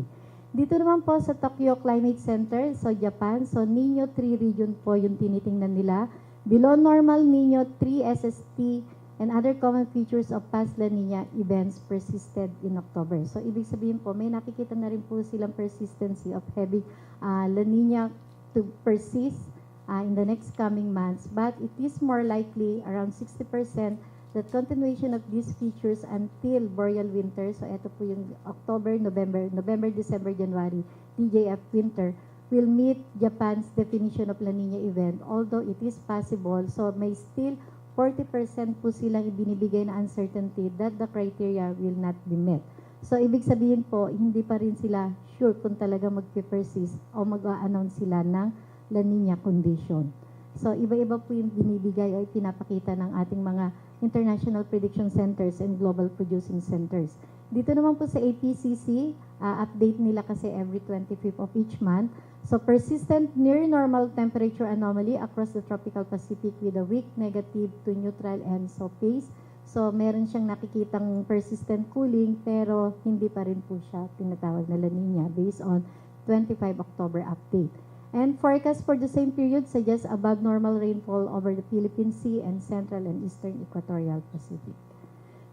Dito naman po sa Tokyo Climate Center, so Japan, so Nino 3 region po yung tinitingnan nila. Below normal Nino 3 SST and other common features of past La Nina events persisted in October. So ibig sabihin po, may nakikita na rin po silang persistency of heavy La Nina to persist in the next coming months. But it is more likely, around 60%, the continuation of these features until boreal winter, so ito po yung October, November, December, January, TJF winter, will meet Japan's definition of La Nina event, although it is possible, so may still 40% po silang ibinibigay na uncertainty that the criteria will not be met. So, ibig sabihin po, hindi pa rin sila sure kung talaga mag-persist o mag-a-announce sila ng La Nina condition. So, iba-iba po yung binibigay o pinapakita ng ating mga International Prediction Centers and Global Producing Centers. Dito naman po sa APCC, update nila kasi every 25th of each month. So, persistent near normal temperature anomaly across the tropical Pacific with a weak negative to neutral ENSO phase. So, meron siyang nakikitang persistent cooling pero hindi pa rin po siya tinatawag na La Nina based on 25 October update. And forecast for the same period suggests above normal rainfall over the Philippine Sea and Central and Eastern Equatorial Pacific.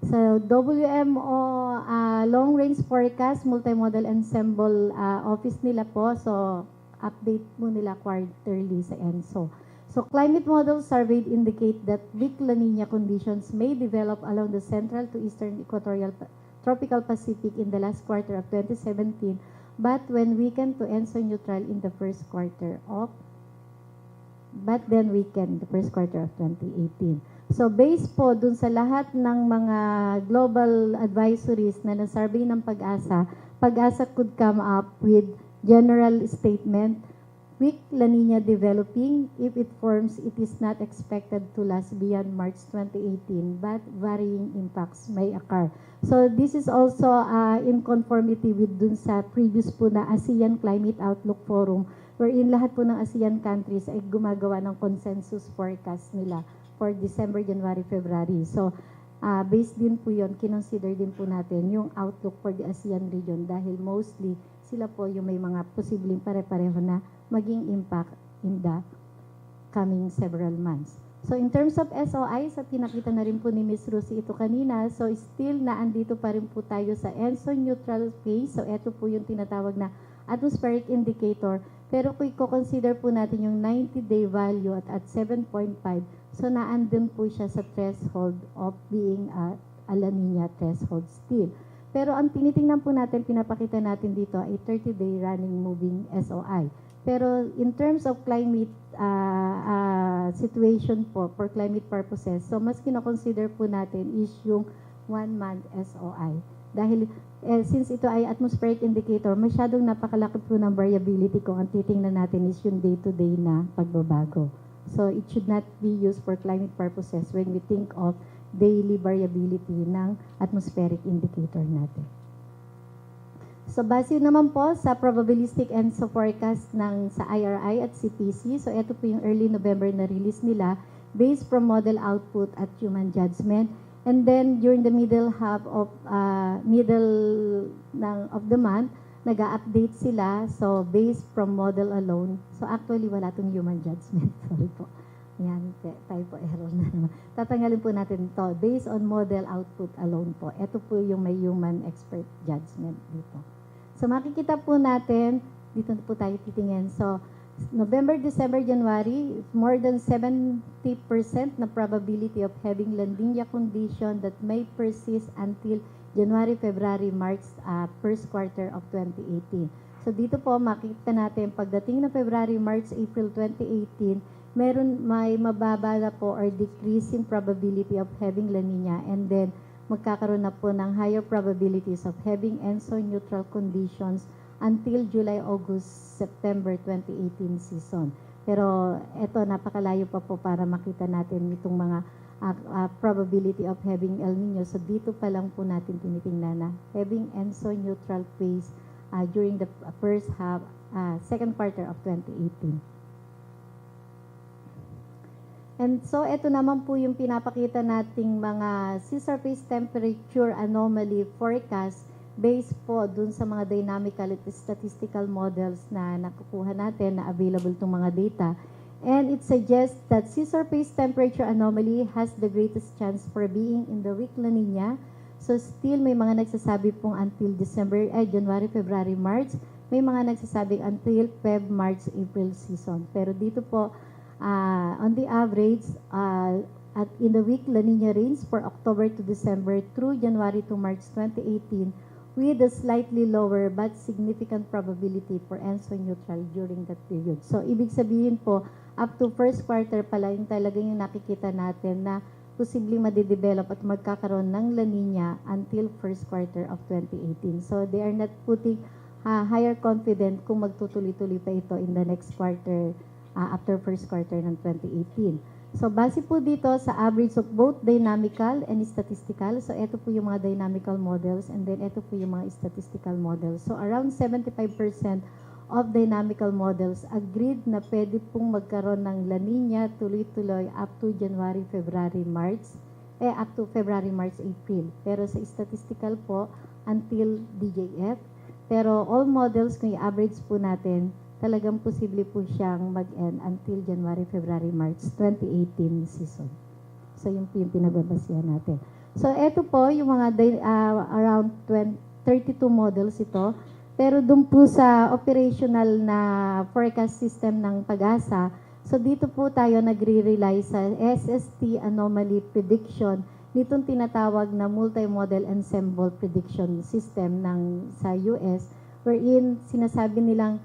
So, WMO long range forecast, multimodal ensemble office nila po. So, update mo nila quarterly sa ENSO. So, climate models surveyed indicate that weak La Nina conditions may develop along the Central to Eastern Equatorial Tropical Pacific in the last quarter of 2017, but when weakened to ENSO neutral in the first quarter of but then weaken the first quarter of 2018. So based po dun sa lahat ng mga global advisories na nasurvey ng Pag-asa, Pag-asa could come up with general statement, weak La Nina developing. If it forms, it is not expected to last beyond March 2018, but varying impacts may occur. So this is also in conformity with dun sa previous po na ASEAN Climate Outlook Forum, wherein lahat po ng ASEAN countries ay gumagawa ng consensus forecast nila for December, January, February. So based din po yun, kinonsider din po natin yung outlook for the ASEAN region dahil mostly sila po yung may mga posibleng pare-pareho na maging impact in the coming several months. So in terms of SOI, sa pinakita na rin po ni Ms. Rosie ito kanina, so still naandito pa rin po tayo sa ENSO neutral phase. So ito po yung tinatawag na atmospheric indicator. Pero kung i-consider po natin yung 90-day value at 7.5, so naandun po siya sa threshold of being a La Nina threshold still. Pero ang tinitingnan po natin, pinapakita natin dito ay 30-day running moving SOI. Pero in terms of climate situation po, for climate purposes, so mas kinoconsider po natin is yung 1-month SOI. Dahil since ito ay atmospheric indicator, masyadong napakalaki po ng variability kung ang titingnan natin is yung day-to-day na pagbabago. So it should not be used for climate purposes when we think of daily variability ng atmospheric indicator natin. So base naman po sa probabilistic and sa forecast ng sa IRI at CPC, so ito po yung early November na release nila based from model output at human judgment. And then during the middle half of the month, nag-update sila. So based from model alone. So actually wala tong human judgment. Sorry po. Yan, typo error na naman. Tatanggalin po natin to based on model output alone po. Ito po yung may human expert judgment dito. So makikita po natin, dito po tayo titingin. So November, December, January, more than 70% na probability of having La Nina condition that may persist until January, February, March, first quarter of 2018. So dito po makikita natin pagdating na February, March, April 2018, may mababa na po or decreasing probability of having La Nina, and then magkakaroon na po ng higher probabilities of having ENSO neutral conditions until July, August, September 2018 season. Pero eto napakalayo pa po para makita natin itong mga probability of having El Nino. So dito pa lang po natin tinitingnan na having ENSO neutral phase during the first half, second quarter of 2018. And so, ito naman po yung pinapakita nating mga sea surface temperature anomaly forecast based po dun sa mga dynamical at statistical models na nakukuha natin na available itong mga data. And it suggests that sea surface temperature anomaly has the greatest chance for being in the weak La Nina. So, still may mga nagsasabi pong until January, February, March. May mga nagsasabing until Feb, March, April season. Pero dito po, on the average, at in the weak La Nina range for October to December through January to March 2018, with a slightly lower but significant probability for ENSO neutral during that period. So, ibig sabihin po, up to first quarter pala yung talagang yung nakikita natin na posibleng madidevelop at magkakaroon ng La Nina until first quarter of 2018. So, they are not putting higher confident kung magtutuloy-tuloy pa ito in the next quarter after first quarter ng 2018. So, base po dito sa average of both dynamical and statistical. So, ito po yung mga dynamical models and then ito po yung mga statistical models. So, around 75% of dynamical models agreed na pwede pong magkaroon ng La Nina tuloy-tuloy up to January, February, March, up to February, March, April. Pero sa statistical po, until DJF. Pero all models, kung i-average po natin, talagang posible po siyang mag-end until January, February, March 2018 season. So, yun po yung pinagbabasihan natin. So, eto po yung mga around 32 models ito. Pero dun po sa operational na forecast system ng Pag-asa, so dito po tayo nagre-rely sa SST anomaly prediction nitong tinatawag na multi-model ensemble prediction system sa US, wherein sinasabi nilang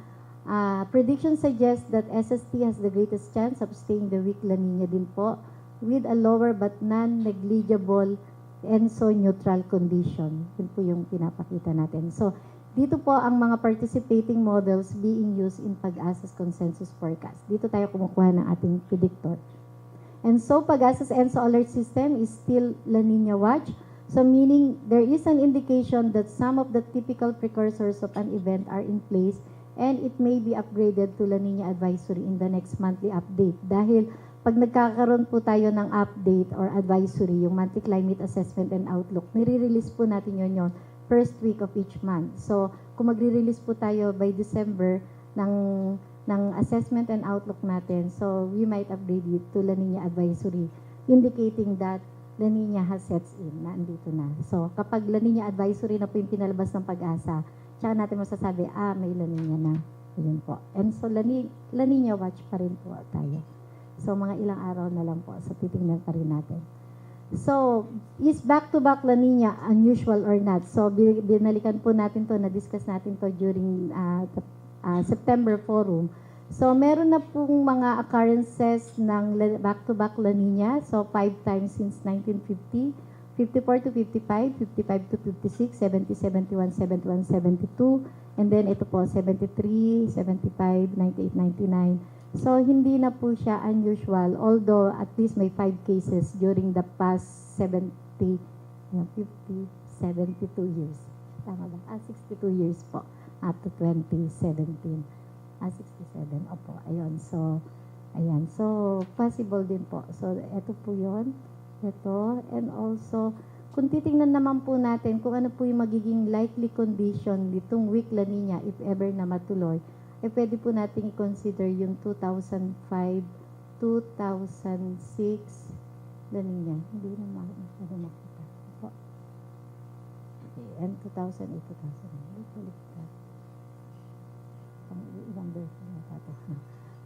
Predictions suggest that SST has the greatest chance of staying the weak La Nina din po with a lower but non-negligible ENSO neutral condition. Yun po yung pinapakita natin. So, dito po ang mga participating models being used in PAGASA's consensus forecast. Dito tayo kumukuha ng ating predictor. And so, PAGASA's ENSO alert system is still La Nina watch. So, meaning there is an indication that some of the typical precursors of an event are in place and it may be upgraded to La Nina advisory in the next monthly update. Dahil pag nagkakaroon po tayo ng update or advisory, yung monthly climate assessment and outlook, nire-release po natin yun first week of each month. So, kung magre-release po tayo by December ng assessment and outlook natin, so we might upgrade it to La Nina advisory, indicating that La Nina has sets in, na andito na. So, kapag La Nina advisory na po yung pinalabas ng PAGASA, tsaka natin masasabi, may La Nina na. Ayun po. And so, La Nina watch pa rin po tayo. So, mga ilang araw na lang po. So, titingnan pa rin natin. So, is back-to-back La Nina unusual or not? So, binalikan po natin to, na-discuss natin to during September forum. So, meron na pong mga occurrences ng back-to-back La Nina. So, 5 times since 1950. 54 to 55, 55 to 56, 70, 71, 71, 72. And then, ito po, 73, 75, 98, 99. So, hindi na po siya unusual, although at least may 5 cases during the past 50, 72 years. Tama ba? 62 years po, up to 2017. 67, opo, ayun. So, ayan. So, possible din po. So, ito po yun. Ito. And also, kung titingnan naman po natin kung ano po yung magiging likely condition nitong weak La Nina if ever na matuloy, pwede po natin i-consider yung 2005, 2006 La Nina. Hindi na makita. Okay, and 2008, 2009.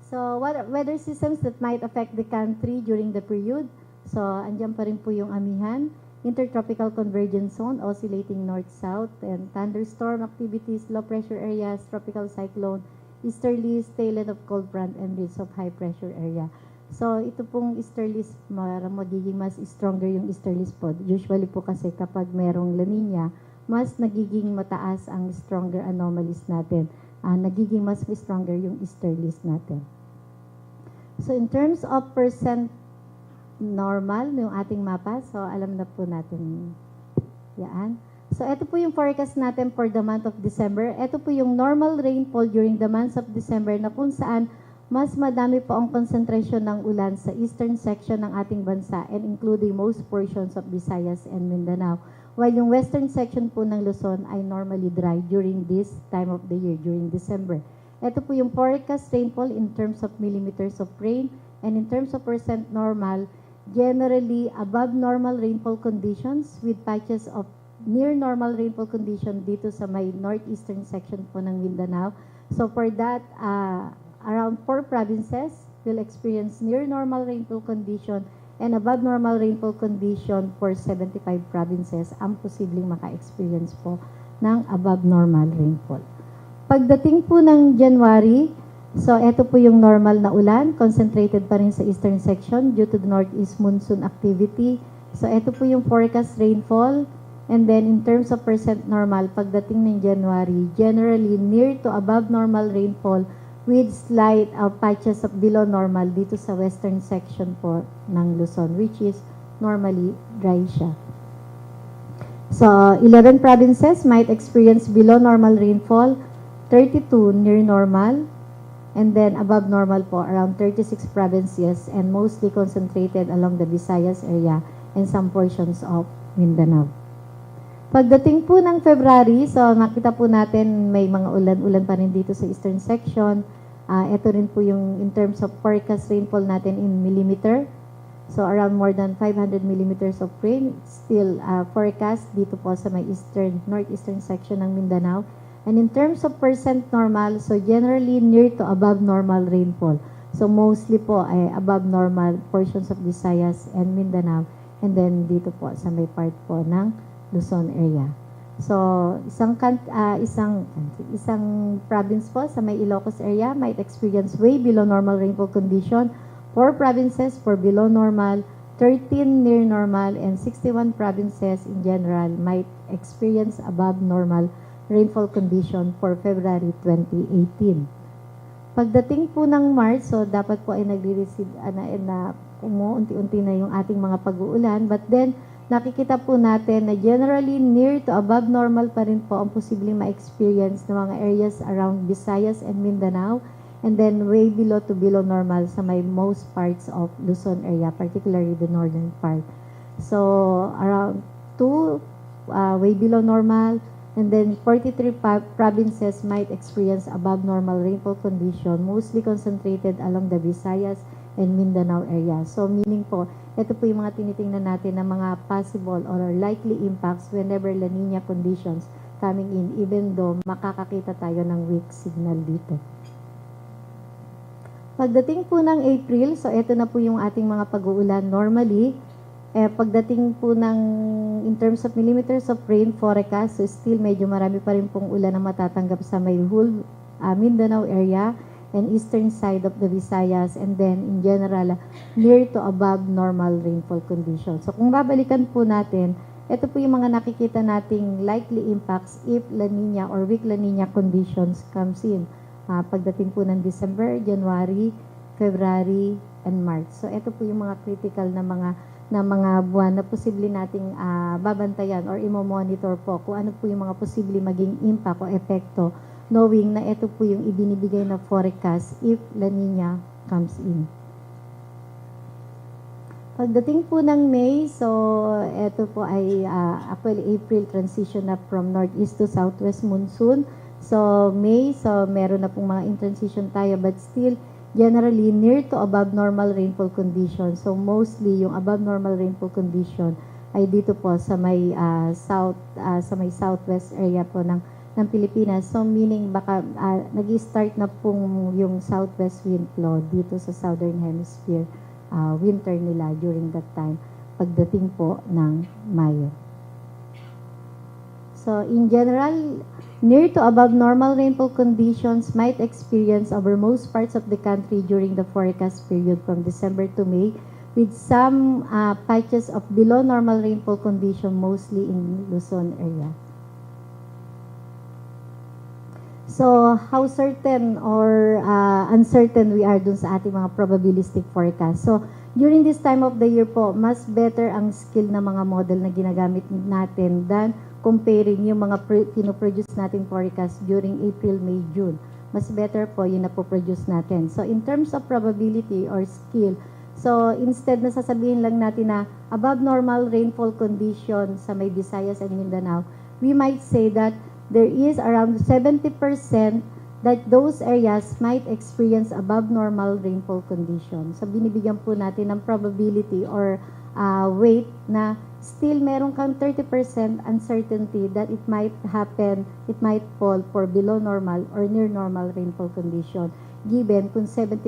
So, weather systems that might affect the country during the period. So, andyan pa rin po yung amihan. Intertropical convergence zone, oscillating north-south, and thunderstorm activities, low pressure areas, tropical cyclone, easterlies, tail end of cold front, and ridge of high pressure area. So, ito pong easterlies, magiging mas stronger yung easterlies po. Usually po kasi kapag merong La Nina, mas nagiging mataas ang stronger anomalies natin. Nagiging mas stronger yung easterlies natin. So, in terms of percent normal, yung ating mapa, so alam na po natin yan. So, ito po yung forecast natin for the month of December. Ito po yung normal rainfall during the month of December na kung saan mas madami po ang concentration ng ulan sa eastern section ng ating bansa and including most portions of Visayas and Mindanao. While yung western section po ng Luzon ay normally dry during this time of the year, during December. Ito po yung forecast rainfall in terms of millimeters of rain and in terms of percent normal, generally above normal rainfall conditions with patches of near normal rainfall condition dito sa may northeastern section po ng Mindanao. So for that, around 4 provinces will experience near normal rainfall condition and above normal rainfall condition for 75 provinces ang posibleng maka-experience po ng above normal rainfall. Pagdating po ng January, so ito po yung normal na ulan, concentrated pa rin sa eastern section due to the northeast monsoon activity. So ito po yung forecast rainfall. And then, in terms of percent normal, pagdating ng January, generally near to above normal rainfall with slight patches of below normal dito sa western section po ng Luzon, which is normally dry siya. So, 11 provinces might experience below normal rainfall, 32 near normal, and then above normal po, around 36 provinces, and mostly concentrated along the Visayas area and some portions of Mindanao. Pagdating po ng February, so nakita po natin may mga ulan-ulan pa rin dito sa eastern section. Ito rin po yung in terms of forecast rainfall natin in millimeter. So around more than 500 millimeters of rain still forecast dito po sa may northeastern section ng Mindanao. And in terms of percent normal, so generally near to above normal rainfall. So mostly po ay above normal portions of Visayas and Mindanao. And then dito po sa may part po ng Luzon area. So, isang province po sa may Ilocos area might experience way below normal rainfall condition. 4 provinces for below normal, 13 near normal, and 61 provinces in general might experience above normal rainfall condition for February 2018. Pagdating po ng March, so dapat po ay nagre-receive na umuunti-unti na yung ating mga pag-uulan, but then nakikita po natin na generally near to above normal pa rin po ang posibleng ma-experience ng mga areas around Visayas and Mindanao, and then way below to below normal sa may most parts of Luzon area, particularly the northern part. So around 2 way below normal, and then 43 provinces might experience above normal rainfall condition, mostly concentrated along the Visayas and Mindanao area. So meaning po, ito po yung mga tinitingnan natin na mga possible or likely impacts whenever La Nina conditions coming in, even though makakakita tayo ng weak signal dito. Pagdating po ng April, so ito na po yung ating mga pag-uulan normally. Pagdating po ng in terms of millimeters of rain forecast, so still medyo marami pa rin pong ulan na matatanggap sa may whole Mindanao area and eastern side of the Visayas, and then in general near to above normal rainfall conditions. So kung babalikan po natin, ito po yung mga nakikita nating likely impacts if La Nina or weak La Nina conditions comes in. Pagdating po ng December, January, February, and March. So ito po yung mga critical na mga buwan na posible nating babantayan or imo-monitor po kung ano po yung mga posible maging impact o epekto, knowing na ito po yung ibinibigay na forecast if La Nina comes in. Pagdating po ng May, so ito po ay actually April transition na from northeast to southwest monsoon. So May, so meron na pong mga in transition tayo, but still generally near to above normal rainfall condition. So mostly yung above normal rainfall condition ay dito po sa may southwest area po ng Pilipinas. So meaning baka nag-start na pong yung southwest wind flow dito sa southern hemisphere, winter nila during that time pagdating po ng Mayo. So in general, near to above normal rainfall conditions might experience over most parts of the country during the forecast period from December to May, with some patches of below normal rainfall condition, mostly in Luzon area. So, how certain or uncertain we are dun sa ating mga probabilistic forecast. So, during this time of the year po, mas better ang skill na mga model na ginagamit natin than comparing yung mga pinoproduce natin forecast during April, May, June. Mas better po yung napoproduce natin. So, in terms of probability or skill, so instead na sasabihin lang natin na above normal rainfall condition sa may Visayas and Mindanao, we might say that there is around 70% that those areas might experience above normal rainfall condition. So, binibigyan po natin ng probability or weight na still meron kang 30% uncertainty that it might happen, it might fall for below normal or near normal rainfall condition, given kung 70%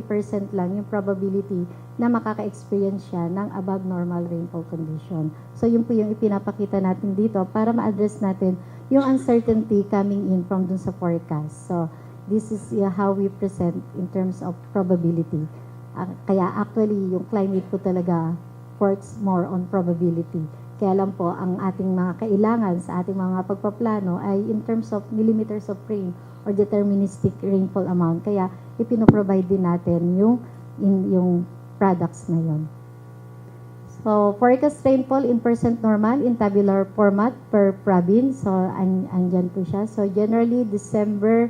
lang yung probability na makaka-experience siya ng above normal rainfall condition. So yun po yung ipinapakita natin dito para ma-address natin yung uncertainty coming in from dun sa forecast. So this is how we present in terms of probability. Kaya actually yung climate po talaga works more on probability. Kaya lang po, ang ating mga kailangan sa ating mga pagpaplano ay in terms of millimeters of rain or deterministic rainfall amount. Kaya ipinoprovide din natin yung products na yon. So, forecast rainfall in percent normal in tabular format per province. So, andyan po siya. So, generally, December,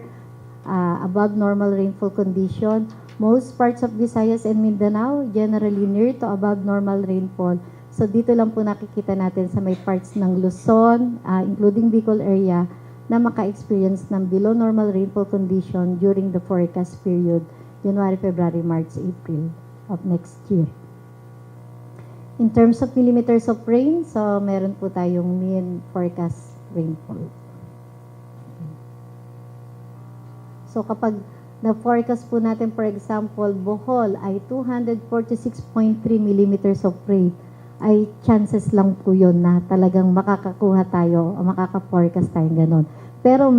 above normal rainfall condition. Most parts of Visayas and Mindanao, generally near to above normal rainfall. So dito lang po nakikita natin sa may parts ng Luzon, including Bicol area, na maka-experience ng below normal rainfall condition during the forecast period, January, February, March, April of next year. In terms of millimeters of rain, so meron po tayong mean forecast rainfall. So kapag na-forecast po natin, for example, Bohol ay 246.3 millimeters of rain. ay chances lang po yun na talagang makakakuha tayo o makaka-forecast tayo ganun. Pero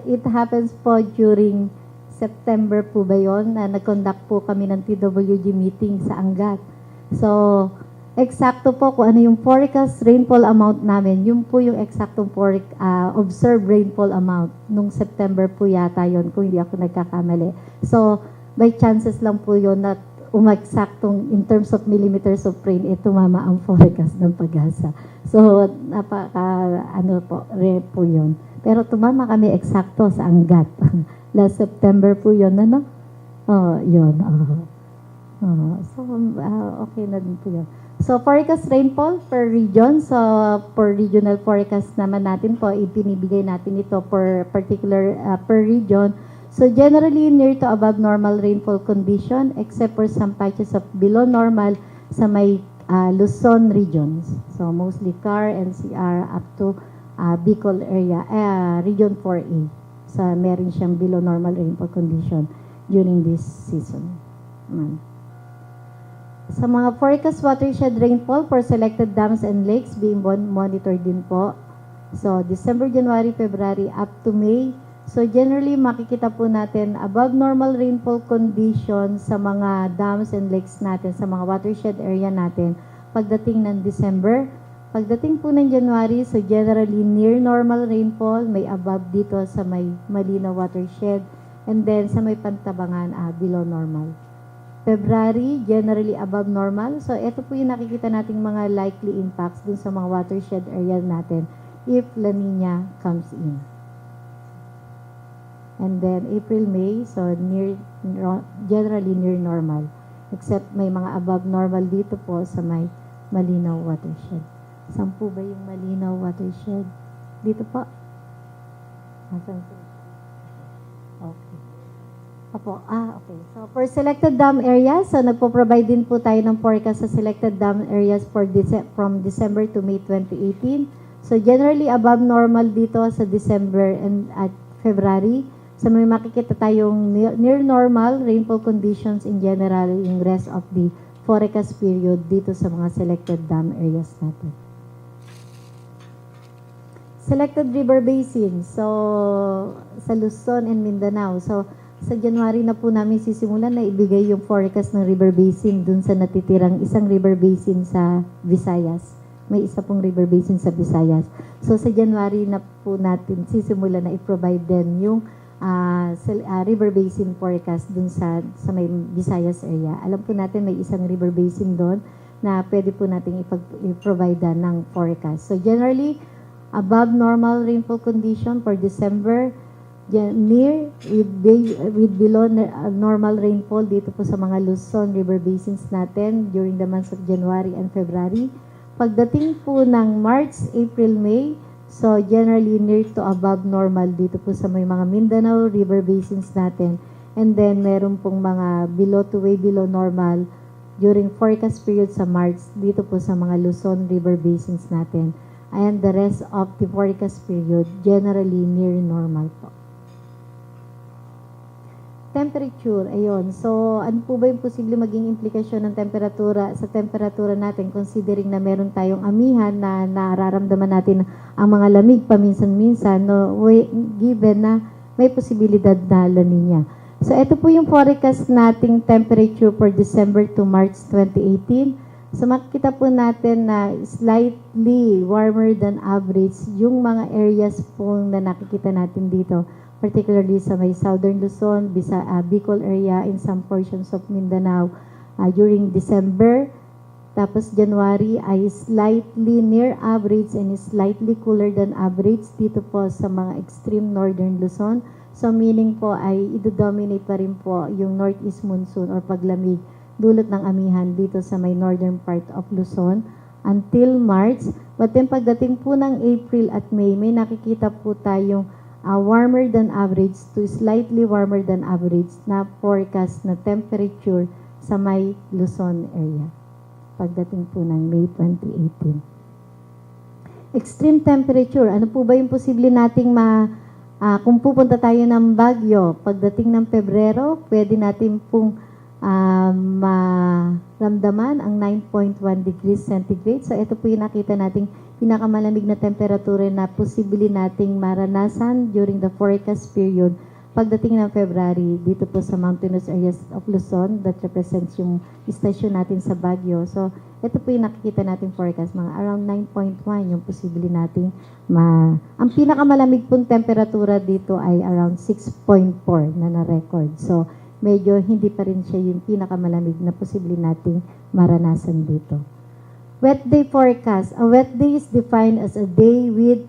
it happens po during September po ba yun na nag-conduct po kami ng TWG meeting sa Angat. So, eksakto po kung ano yung forecast rainfall amount namin, yun po yung eksaktong observed rainfall amount nung September po yata yun kung hindi ako nagkakamali. So, by chances lang po yun na umaksaktong in terms of millimeters of rain, tumama ang forecast ng PAGASA. So, rare po yun. Pero tumama kami eksakto sa Angat. Last September po yun, ano? Yun. So, okay na din po yun. So, forecast rainfall per region. So, per regional forecast naman natin po, ipinibigay natin ito per particular per region. So, generally, near to above normal rainfall condition, except for some patches of below normal sa may Luzon regions. So, mostly CAR, NCR, up to Bicol area, Region 4A. So, meron siyang below normal rainfall condition during this season. Sa mga forecast watershed rainfall for selected dams and lakes being monitored din po. So, December, January, February, up to May. So, generally, makikita po natin above normal rainfall conditions sa mga dams and lakes natin, sa mga watershed area natin, pagdating ng December. Pagdating po ng January, so generally near normal rainfall, may above dito sa may Malinaw watershed, and then sa may Pantabangan, below normal. February, generally above normal. So, ito po yung nakikita nating mga likely impacts dun sa mga watershed area natin if La Nina comes in. And then, April, May, so generally near normal. Except may mga above normal dito po sa may Malinaw watershed. Saan po ba yung Malinaw watershed? Dito po. Nasaan po? Okay. Okay. So, for selected dam areas, so nagpo-provide din po tayo ng forecast sa selected dam areas from December to May 2018. So, generally above normal dito sa December and at February. So, may makikita tayong near normal rainfall conditions in general yung rest of the forecast period dito sa mga selected dam areas natin. Selected river basin. So, sa Luzon and Mindanao. So, sa January na po namin sisimulan na ibigay yung forecast ng river basin dun sa natitirang isang river basin sa Visayas. May isa pong river basin sa Visayas. So, sa January na po natin sisimulan na i-provide din yung river basin forecast dun sa may Visayas area. Alam po natin may isang river basin doon na pwede po natin i-provide ng forecast. So, generally, above normal rainfall condition for December, near with below normal rainfall dito po sa mga Luzon river basins natin during the months of January and February. Pagdating po ng March, April, May, so generally near to above normal dito po sa may mga Mindanao river basins natin. And then meron pong mga below to way below normal during forecast period sa March dito po sa mga Luzon river basins natin. And the rest of the forecast period generally near normal po. Temperature, ayun. So, ano po ba yung posible maging implikasyon ng temperatura sa temperatura natin considering na meron tayong amihan na nararamdaman natin ang mga lamig paminsan-minsan, no, given na may posibilidad na La Nina. So, ito po yung forecast nating temperature for December to March 2018. So, makikita po natin na slightly warmer than average yung mga areas po na nakikita natin dito. Particularly sa may Southern Luzon, Bicol area, in some portions of Mindanao during December. Tapos January ay slightly near average and slightly cooler than average dito po sa mga extreme Northern Luzon. So meaning po ay idodominate pa rin po yung northeast monsoon or paglamig dulot ng amihan dito sa may northern part of Luzon until March. But then pagdating po ng April at May, may nakikita po tayong warmer than average to slightly warmer than average na forecast na temperature sa may Luzon area. Pagdating po ng May 2018. Extreme temperature, ano po ba yung posible nating kung pupunta tayo ng Baguio, pagdating ng Pebrero, pwede natin pong maramdaman ang 9.1 degrees centigrade. So ito po yung nakita nating pinakamalamig na temperatura na posible nating maranasan during the forecast period pagdating ng February dito po sa mountainous areas of Luzon that represents yung station natin sa Baguio. So ito po yung nakikita nating forecast, mga around 9.1 yung posible nating ang pinakamalamig pong temperatura dito ay around 6.4 na na-record. So medyo hindi pa rin siya yung pinakamalamig na posible nating maranasan dito. Wet day forecast. A wet day is defined as a day with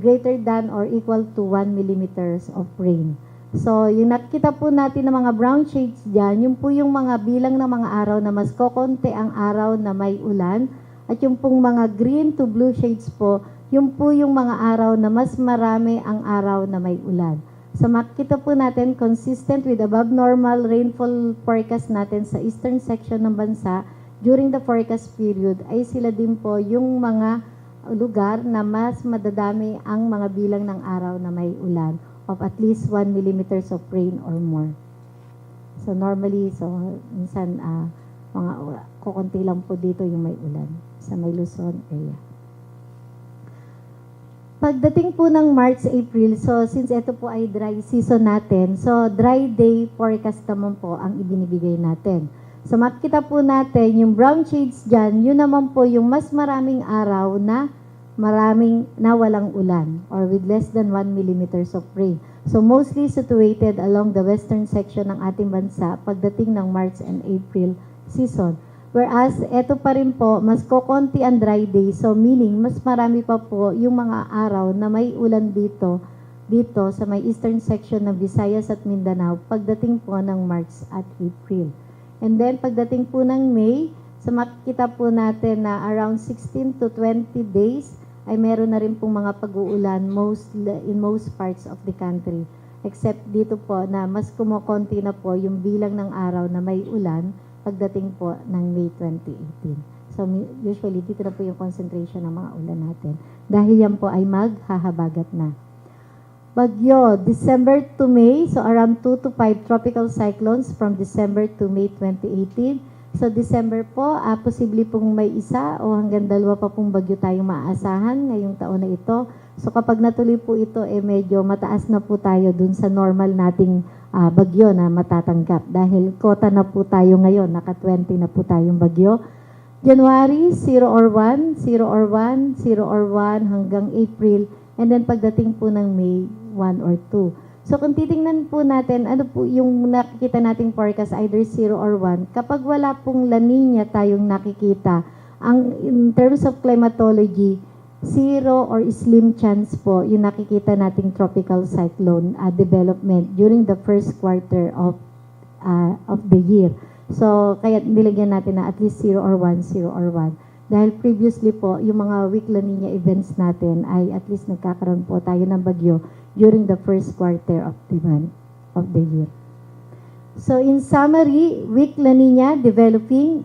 greater than or equal to 1 millimeters of rain. So, yung nakita po natin ng mga brown shades dyan, yung po yung mga bilang ng mga araw na mas kokonti ang araw na may ulan, at yung pong mga green to blue shades po, yung po yung mga araw na mas marami ang araw na may ulan. So, makita po natin, consistent with above normal rainfall forecast natin sa eastern section ng bansa, during the forecast period, ay sila din po yung mga lugar na mas madadami ang mga bilang ng araw na may ulan of at least 1 millimeters of rain or more. So normally, minsan mga kukunti lang po dito yung may ulan sa may Luzon area. Pagdating po ng March, April, so since ito po ay dry season natin, so dry day forecast naman po ang ibinibigay natin. So makita po natin yung brown shades dyan, yun naman po yung mas maraming araw na walang ulan or with less than 1 millimeters of rain. So mostly situated along the western section ng ating bansa pagdating ng March and April season. Whereas ito pa rin po, mas kokonti ang dry day. So meaning, mas marami pa po yung mga araw na may ulan dito sa may eastern section ng Visayas at Mindanao pagdating po ng March at April. And then, pagdating po ng May, so makikita po natin na around 16 to 20 days ay meron na rin pong mga pag-uulan in most parts of the country. Except dito po na mas kumukonti na po yung bilang ng araw na may ulan pagdating po ng May 2018. So usually dito na po yung concentration ng mga ulan natin. Dahil yan po ay maghahabagat na. Bagyo, December to May, so around 2 to 5 tropical cyclones from December to May 2018. So December po, posible pong may isa o hanggang 2 pa pong bagyo tayong maaasahan ngayong taon na ito. So kapag natuloy po ito, medyo mataas na po tayo dun sa normal nating bagyo na matatanggap. Dahil kota na po tayo ngayon, naka 20 na po tayong bagyo. January, 0 or 1, 0 or 1, 0 or 1 hanggang April. And then pagdating po ng May, 1 or 2. So kung titingnan po natin, ano po yung nakikita nating forecast, either 0 or 1, kapag wala pong La Nina tayong nakikita, in terms of climatology, 0 or slim chance po yung nakikita nating tropical cyclone development during the first quarter of the year. So kaya nilagyan natin na at least 0 or 1, 0 or 1. Dahil previously po, yung mga weak La Nina events natin ay at least nagkakaroon po tayo ng bagyo during the first quarter of the year. So in summary, weak La Nina developing.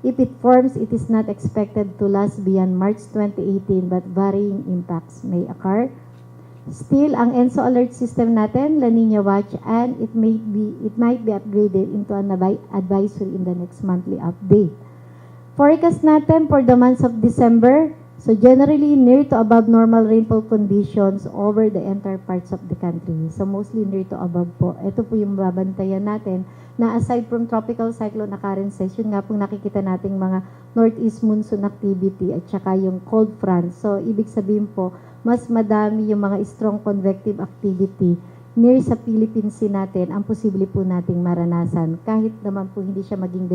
If it forms, it is not expected to last beyond March 2018, but varying impacts may occur. Still, ang ENSO alert system natin, La Nina watch, and it might be upgraded into an advisory in the next monthly update. Forecast natin for the months of December, so generally near to above normal rainfall conditions over the entire parts of the country. So mostly near to above po. Ito po yung babantayan natin na aside from tropical cyclone occurrences, yun nga pong nakikita nating mga northeast monsoon activity at saka yung cold front. So ibig sabihin po, mas madami yung mga strong convective activity near sa Philippine Sea natin, ang posible po nating maranasan kahit naman po hindi siya maging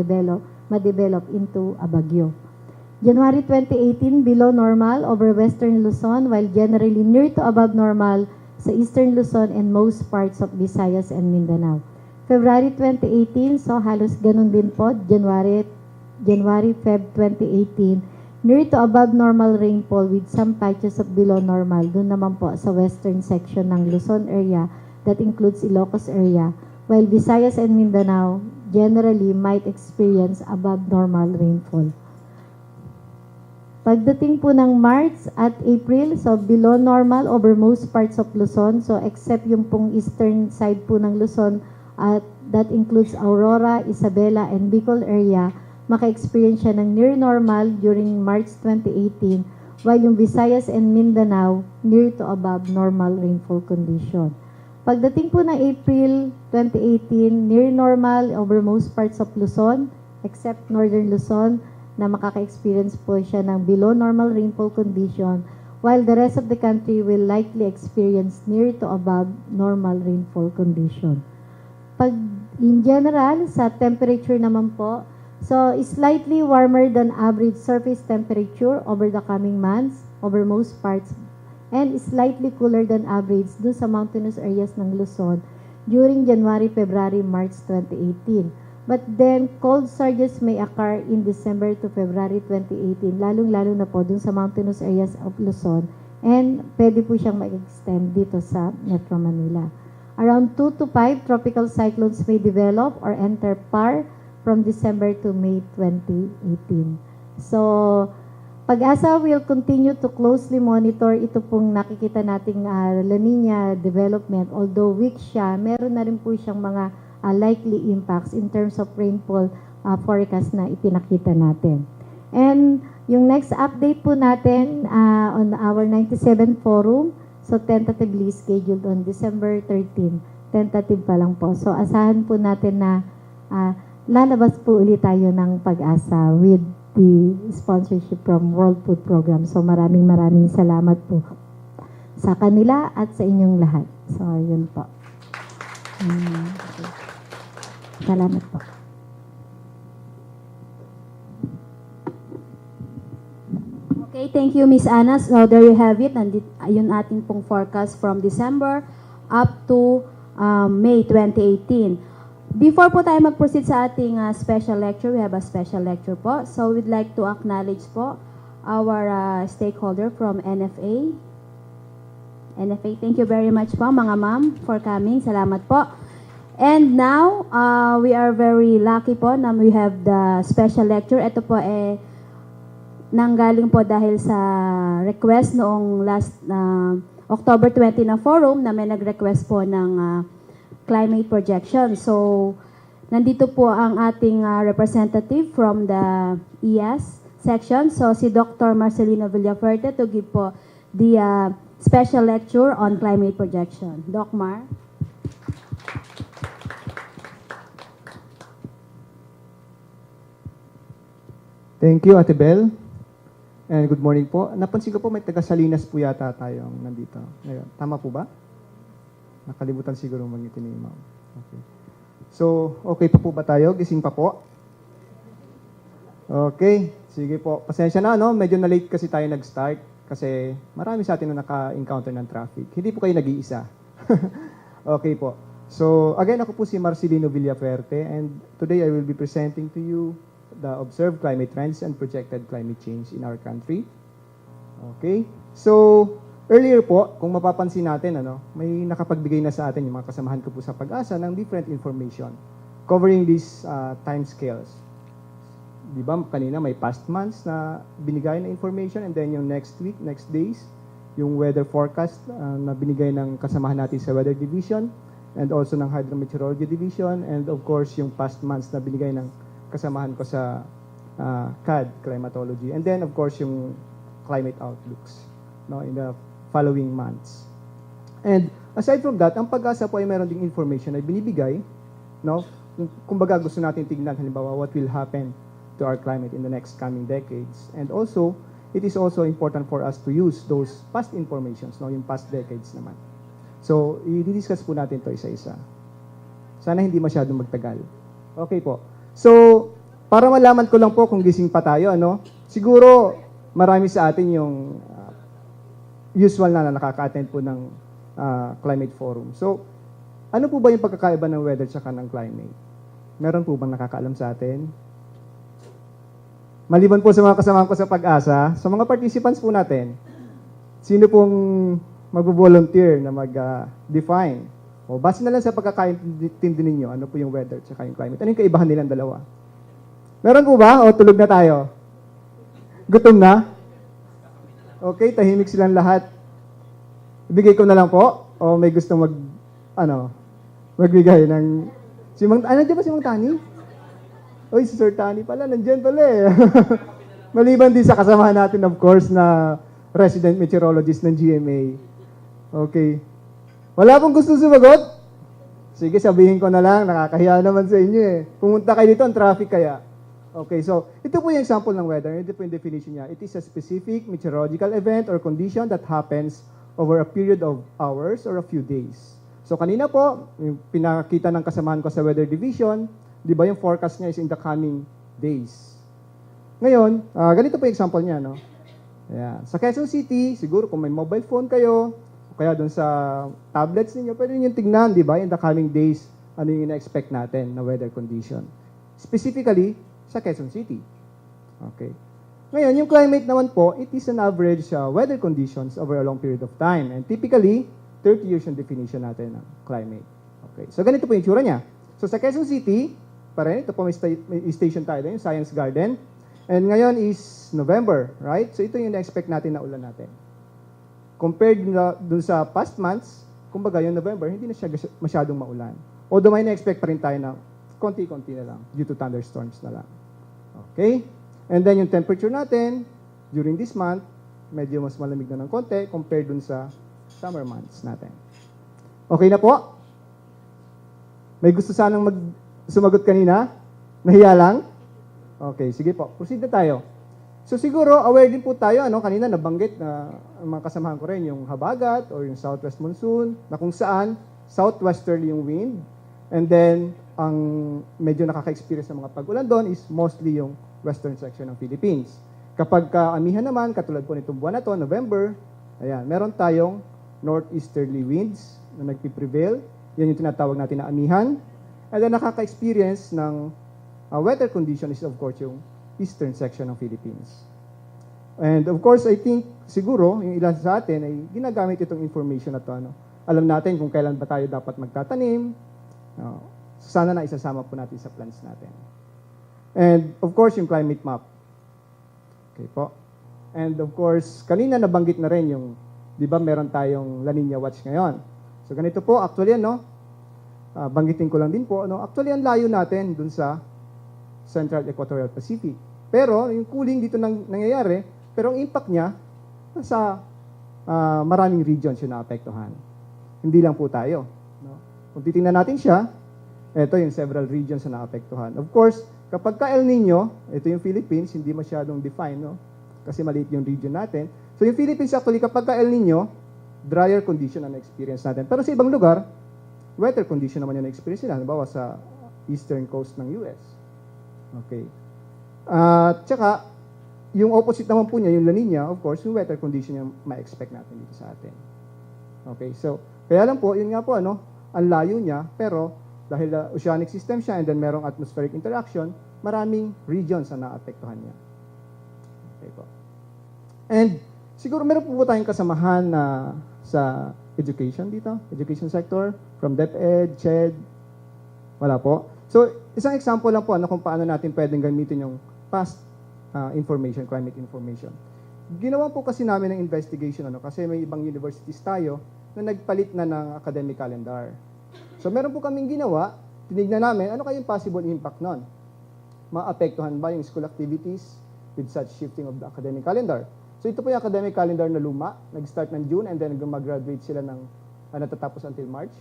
ma-develop into a bagyo. January 2018, below normal over western Luzon, while generally near to above normal sa eastern Luzon and most parts of Visayas and Mindanao. February 2018, so halos ganun din po, January, Feb 2018, near to above normal rainfall with some patches of below normal. Doon naman po sa western section ng Luzon area, that includes Ilocos area, while Visayas and Mindanao generally might experience above normal rainfall. Pagdating po ng March at April, so below normal over most parts of Luzon, so except yung pong eastern side po ng Luzon, at that includes Aurora, Isabela, and Bicol area, maka-experience siya ng near normal during March 2018, while yung Visayas and Mindanao, near to above normal rainfall condition. Pagdating po ng April 2018, near normal over most parts of Luzon, except Northern Luzon, na makaka-experience po siya ng below normal rainfall condition, while the rest of the country will likely experience near to above normal rainfall condition. Pag in general, sa temperature naman po, so slightly warmer than average surface temperature over the coming months, over most parts, and slightly cooler than average dun sa mountainous areas ng Luzon during January, February, March 2018. But then, cold surges may occur in December to February 2018, lalong-lalo na po dun sa mountainous areas of Luzon, and pwede po siyang mag-extend dito sa Metro Manila. Around 2 to 5 tropical cyclones may develop or enter PAR from December to May 2018. So, Pag-asa will continue to closely monitor ito pong nakikita nating La Nina development. Although weak siya, meron na rin po siyang mga likely impacts in terms of rainfall forecast na ipinakita natin. And yung next update po natin on our 97 forum, so tentatively scheduled on December 13. Tentative pa lang po. So asahan po natin na lalabas po ulit tayo ng Pag-asa with the sponsorship from World Food Program. So maraming salamat po sa kanila at sa inyong lahat. So yun po. Salamat po.
Okay, thank you, Miss Anna. So there you have it. Yun ating pong forecast from December up to May 2018. Before po tayo mag-proceed sa ating special lecture, we have a special lecture po. So we'd like to acknowledge po our stakeholder from NFA. NFA, thank you very much po mga ma'am for coming. Salamat po. And now, we are very lucky po na we have the special lecture. Ito po nanggaling po dahil sa request noong last October 20 na forum na may nag-request po ng climate projection. So, nandito po ang ating representative from the ES section. So, si Dr. Marcelino Villaferte to give po the special lecture on climate projection. Doc Mar.
Thank you, Ate Bel. And good morning po. Napansin ko po may taga Salinas po yata tayong nandito ngayon. Tama po ba? Nakalimutan siguro mag-ngiti ni Ma'am. Okay. So, okay pa po ba tayo? Gising pa po? Okay. Sige po. Pasensya na, no? Medyo na-late kasi tayo nag-start kasi marami sa atin na naka-encounter ng traffic. Hindi po kayo nag-iisa. Okay po. So, again, ako po si Marcelino Villaferte and today I will be presenting to you the observed climate trends and projected climate change in our country. Okay? So, earlier po, kung mapapansin natin, may nakapagbigay na sa atin yung mga kasamahan ko po sa Pag-asa ng different information covering these time scales. Di ba, kanina may past months na binigay na information and then yung next week, next days, yung weather forecast na binigay ng kasamahan natin sa Weather Division and also ng Hydrometeorology Division and of course yung past months na binigay ng kasamahan ko sa CAD, Climatology. And then of course yung climate outlooks in the following months. And aside from that, ang Pag-asa po ay meron ding information na binibigay, kumbaga gusto natin tignan, halimbawa, what will happen to our climate in the next coming decades. And also, it is also important for us to use those past informations, yung past decades naman. So, i-discuss po natin to isa-isa. Sana hindi masyadong magtagal. Okay po. So, para malaman ko lang po kung gising pa tayo, siguro marami sa atin yung usual na nakaka-attend po ng climate forum. So, ano po ba yung pagkakaiba ng weather tsaka ng climate? Meron po bang nakakaalam sa atin? Maliban po sa mga kasama ko sa Pag-asa, sa mga participants po natin, sino pong mag-volunteer na mag-define? O base na lang sa pagkakaintindi ninyo, ano po yung weather tsaka yung climate? Ano yung kaibahan nilang dalawa? Meron po ba? O tulog na tayo? Gutom na? Okay, tahimik silang lahat. Ibigay ko na lang po o may gustong magbigay ng Nandiyan ba si Mang Tani? Oy, si Sir Tani pala, nandiyan pala eh. Maliban din sa kasamahan natin, of course, na resident meteorologist ng GMA. Okay. Wala pong gusto sumagot? Sige, sabihin ko na lang, nakakahiya naman sa inyo eh. Pumunta kayo dito, ang traffic kaya. Okay, so ito po yung example ng weather. Ito po yung definition niya. It is a specific meteorological event or condition that happens over a period of hours or a few days. So kanina po, yung pinakita ng kasamahan ko sa weather division, di ba yung forecast niya is in the coming days. Ngayon, ganito po yung example niya, no? Ayan. Sa Quezon City, siguro kung may mobile phone kayo, o kaya doon sa tablets ninyo, pwede nyo tignan, di ba, in the coming days, ano yung ina-expect natin na weather condition. Specifically, sa Quezon City. Okay. Ngayon, yung climate naman po, it is an average weather conditions over a long period of time. And typically, 30 years yung definition natin ng climate. Okay. So, ganito po yung tsura niya. So, sa Quezon City, ito po may station tayo doon, yung Science Garden. And ngayon is November, right? So, ito yung na-expect natin na ulan natin. Compared dun sa past months, kumbaga yung November, hindi na siya masyadong maulan. Although may na-expect pa rin tayo na konti-konti na lang due to thunderstorms na lang. Okay? And then yung temperature natin, during this month, medyo mas malamig na ng konti compared dun sa summer months natin. Okay na po? May gusto sanang sumagot kanina? Nahiya lang? Okay, sige po. Proceed na tayo. So siguro, aware din po tayo, kanina nabanggit na mga kasamahan ko rin, yung habagat or yung southwest monsoon, na kung saan southwesterly yung wind. And then, ang medyo nakaka-experience ng mga pag-ulan doon is mostly yung western section ng Philippines. Kapag kaamihan naman, katulad po nitong buwan na to, November, ayan, meron tayong northeasterly winds na nagpiprevail. Yan yung tinatawag natin na amihan. And then nakaka-experience ng weather condition is of course yung eastern section ng Philippines. And of course, I think siguro yung ilan sa atin ay ginagamit itong information na to. Alam natin kung kailan ba tayo dapat magtatanim. Sana na isasama po natin sa plans natin. And of course, yung climate map. Okay po. And of course, kanina nabanggit na rin yung, di ba meron tayong La Nina Watch ngayon. So ganito po, actually banggitin ko lang din po, actually ang layo natin dun sa Central Equatorial Pacific. Pero yung cooling dito nangyayari, pero ang impact niya sa maraming regions yung naapektuhan. Hindi lang po tayo. Kung titingnan natin siya, ito yung several regions na naapektuhan. Of course, kapag ka El Nino, ito yung Philippines, hindi masyadong define, kasi maliit yung region natin. So yung Philippines actually, kapag ka El Nino, drier condition ang experience natin. Pero sa ibang lugar, wetter condition naman yung experience nila. Halimbawa sa eastern coast ng US. Okay. Tsaka, yung opposite naman po niya, yung La Nina, of course, yung weather condition yung ma-expect natin dito sa atin. Okay, so, kaya lang po, yun nga po, ang layo niya, pero dahil oceanic system siya and then merong atmospheric interaction, maraming regions na naapektuhan niya. Okay po. And, siguro meron po tayong kasamahan na sa education dito, education sector, from DepEd, CHED, wala po. So, isang example lang po kung paano natin pwedeng gamitin yung past information, climate information. Ginawa po kasi namin ng investigation, kasi may ibang universities tayo na nagpalit na ng academic calendar. So, meron po kaming ginawa, tinignan namin, ano kayong possible impact nun? Maapektuhan ba yung school activities with such shifting of the academic calendar? So, ito po yung academic calendar na luma, nag-start ng June and then mag-graduate sila ng natatapos until March.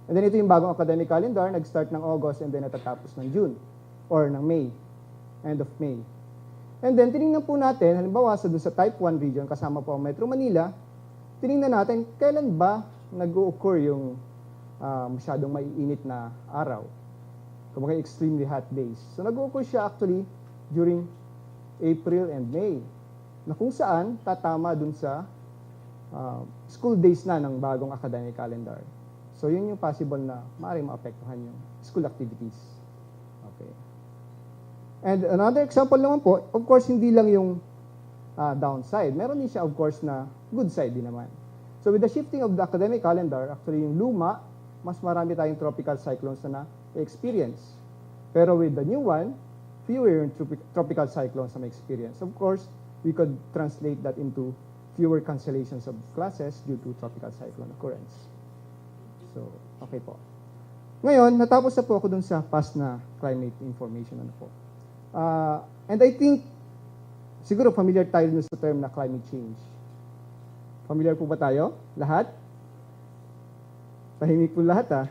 And then ito yung bagong academic calendar, nag-start ng August and then natatapos ng June or ng May, end of May. And then tinignan po natin, halimbawa sa type 1 region, kasama po ang Metro Manila, tinignan natin kailan ba nag-o-occur yung masyadong maiinit na araw. Kumbaga extremely hot days. So nag-o-occur siya actually during April and May, na kung saan tatama dun sa school days na ng bagong academic calendar. So, yun yung possible na maaaring maapektuhan yung school activities. Okay. And another example naman po, of course, hindi lang yung downside. Meron din siya, of course, na good side din naman. So, with the shifting of the academic calendar, actually yung luma, mas marami tayong tropical cyclones na na-experience. Pero with the new one, fewer tropical cyclones na ma-experience. Of course, we could translate that into fewer cancellations of classes due to tropical cyclone occurrence. So, okay po. Ngayon, natapos na po ako dun sa past na climate information. Ano po. And I think, siguro familiar tayo dun sa term na climate change. Familiar po ba tayo? Lahat? Tahimik po lahat, ha?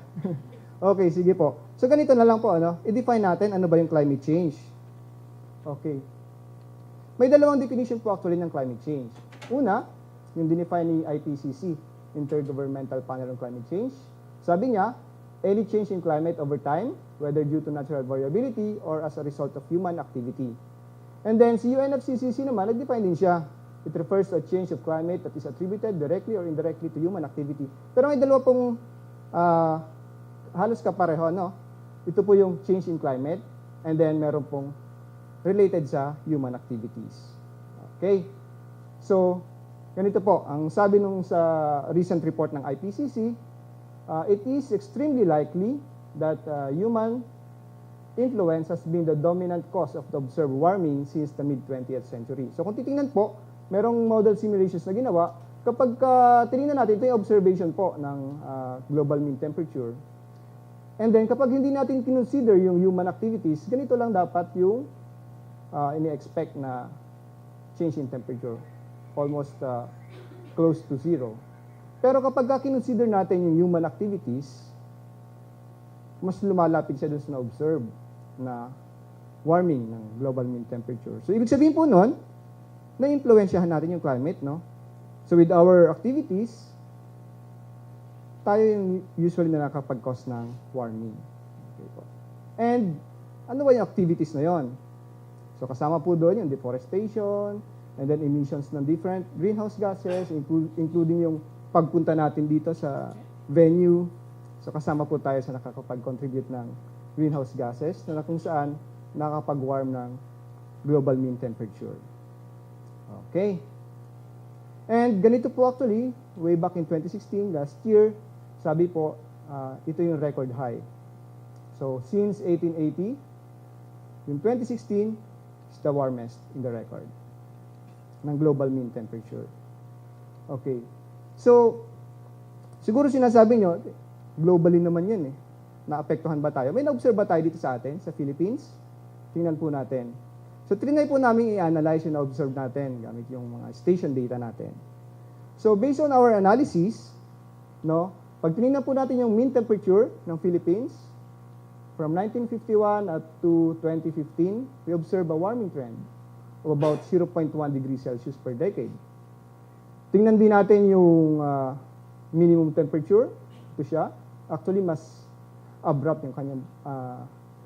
Okay, sige po. So, ganito na lang po, ano? I-define natin ano ba yung climate change. Okay. May dalawang definition po actually ng climate change. Una, yung dinefine ni IPCC, Intergovernmental Panel on Climate Change. Sabi niya, any change in climate over time, whether due to natural variability or as a result of human activity. And then, si UNFCCC naman, nag-define din siya. It refers to a change of climate that is attributed directly or indirectly to human activity. Pero may dalawa pong halos kapareho, no? Ito po yung change in climate, and then meron pong related sa human activities. Okay? So, ganito po, ang sabi nung sa recent report ng IPCC, it is extremely likely that human influence has been the dominant cause of the observed warming since the mid-20th century. So kung titingnan po, merong model simulations na ginawa, kapag tinignan natin, ito yung observation po ng global mean temperature. And then kapag hindi natin kinonsider yung human activities, ganito lang dapat yung ini-expect na change in temperature. Almost close to zero. Pero kapag kinonsider natin yung human activities, mas lumalapit siya dun sa na-observe na warming ng global mean temperature. So, ibig sabihin po nun, na-influensyahan natin yung climate, no? So, with our activities, tayo yung usually na nakapag-cause ng warming. Okay po. And, ano ba yung activities na yon? So, kasama po doon yung deforestation, and then emissions ng different greenhouse gases, including yung pagpunta natin dito sa venue. So, kasama po tayo sa nakakapag-contribute ng greenhouse gases na kung saan nakakapag-warm ng global mean temperature. Okay. And ganito po actually, way back in 2016, last year, sabi po, ito yung record high. So, since 1880, yung 2016 is the warmest in the record ng global mean temperature. Okay. So, siguro sinasabi nyo, globally naman yun eh. Naapektuhan ba tayo? May na-observe ba tayo dito sa atin, sa Philippines? Tingnan po natin. So, trinay po namin i-analyze yung na-observe natin gamit yung mga station data natin. So, based on our analysis, no, pag tinignan po natin yung mean temperature ng Philippines, from 1951 up to 2015, we observe a warming trend of about 0.1 degrees Celsius per decade. Tingnan din natin yung minimum temperature. Ito siya. Actually, mas abrupt yung kanyang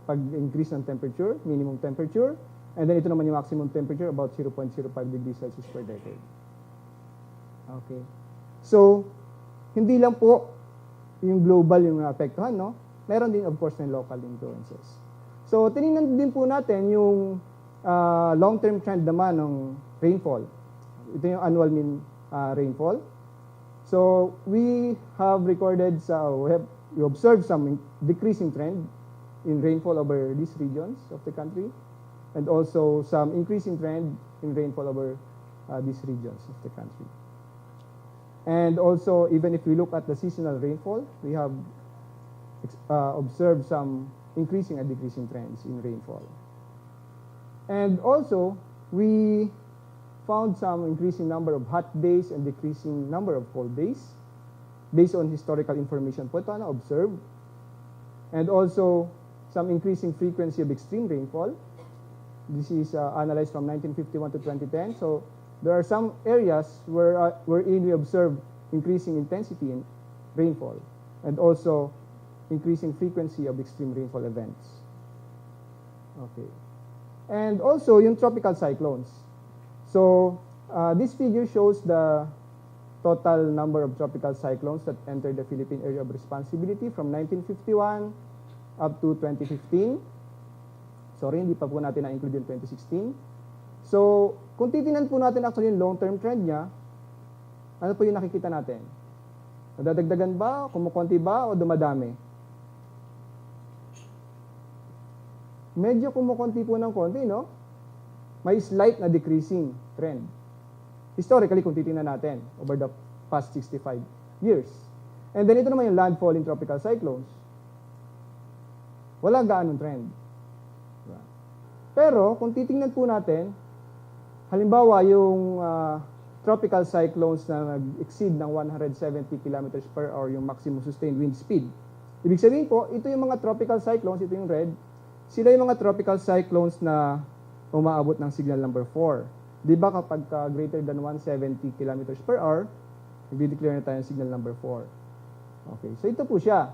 pag-increase ng temperature, minimum temperature. And then ito naman yung maximum temperature, about 0.05 degrees Celsius per decade. Okay. So, hindi lang po yung global yung naapektuhan, no? Meron din, of course, ng local influences. So, tinignan din po natin yung long-term trend naman ng rainfall. Ito yung annual mean rainfall. So, we have recorded, we observed some decreasing trend in rainfall over these regions of the country, and also some increasing trend in rainfall over these regions of the country. And also, even if we look at the seasonal rainfall, we have observed some increasing and decreasing trends in rainfall. And also, we found some increasing number of hot days and decreasing number of cold days based on historical information po ito na observed. And also, some increasing frequency of extreme rainfall. This is analyzed from 1951 to 2010. So, there are some areas wherein we observe increasing intensity in rainfall and also increasing frequency of extreme rainfall events. Okay. And also, yung tropical cyclones. So, this figure shows the total number of tropical cyclones that entered the Philippine area of responsibility from 1951 up to 2015. Sorry, hindi pa po natin na-include yung 2016. So, kung titingnan po natin actually yung long-term trend niya, ano po yung nakikita natin? Nadadagdagan ba, kumukonti ba, o dumadami? Medyo kumukonti po ng konti, no? May slight na decreasing trend. Historically, kung titingnan natin, over the past 65 years. And then ito naman yung landfall in tropical cyclones. wala gaanong trend. Diba? Pero kung titingnan po natin, halimbawa yung tropical cyclones na nag-exceed ng 170 kilometers per hour yung maximum sustained wind speed. Ibig sabihin po, ito yung mga tropical cyclones, ito yung red, sila yung mga tropical cyclones na umaabot ng signal number 4. Di ba kapag greater than 170 kilometers per hour, nag-declare na tayo ng signal number 4. Okay, so ito po siya.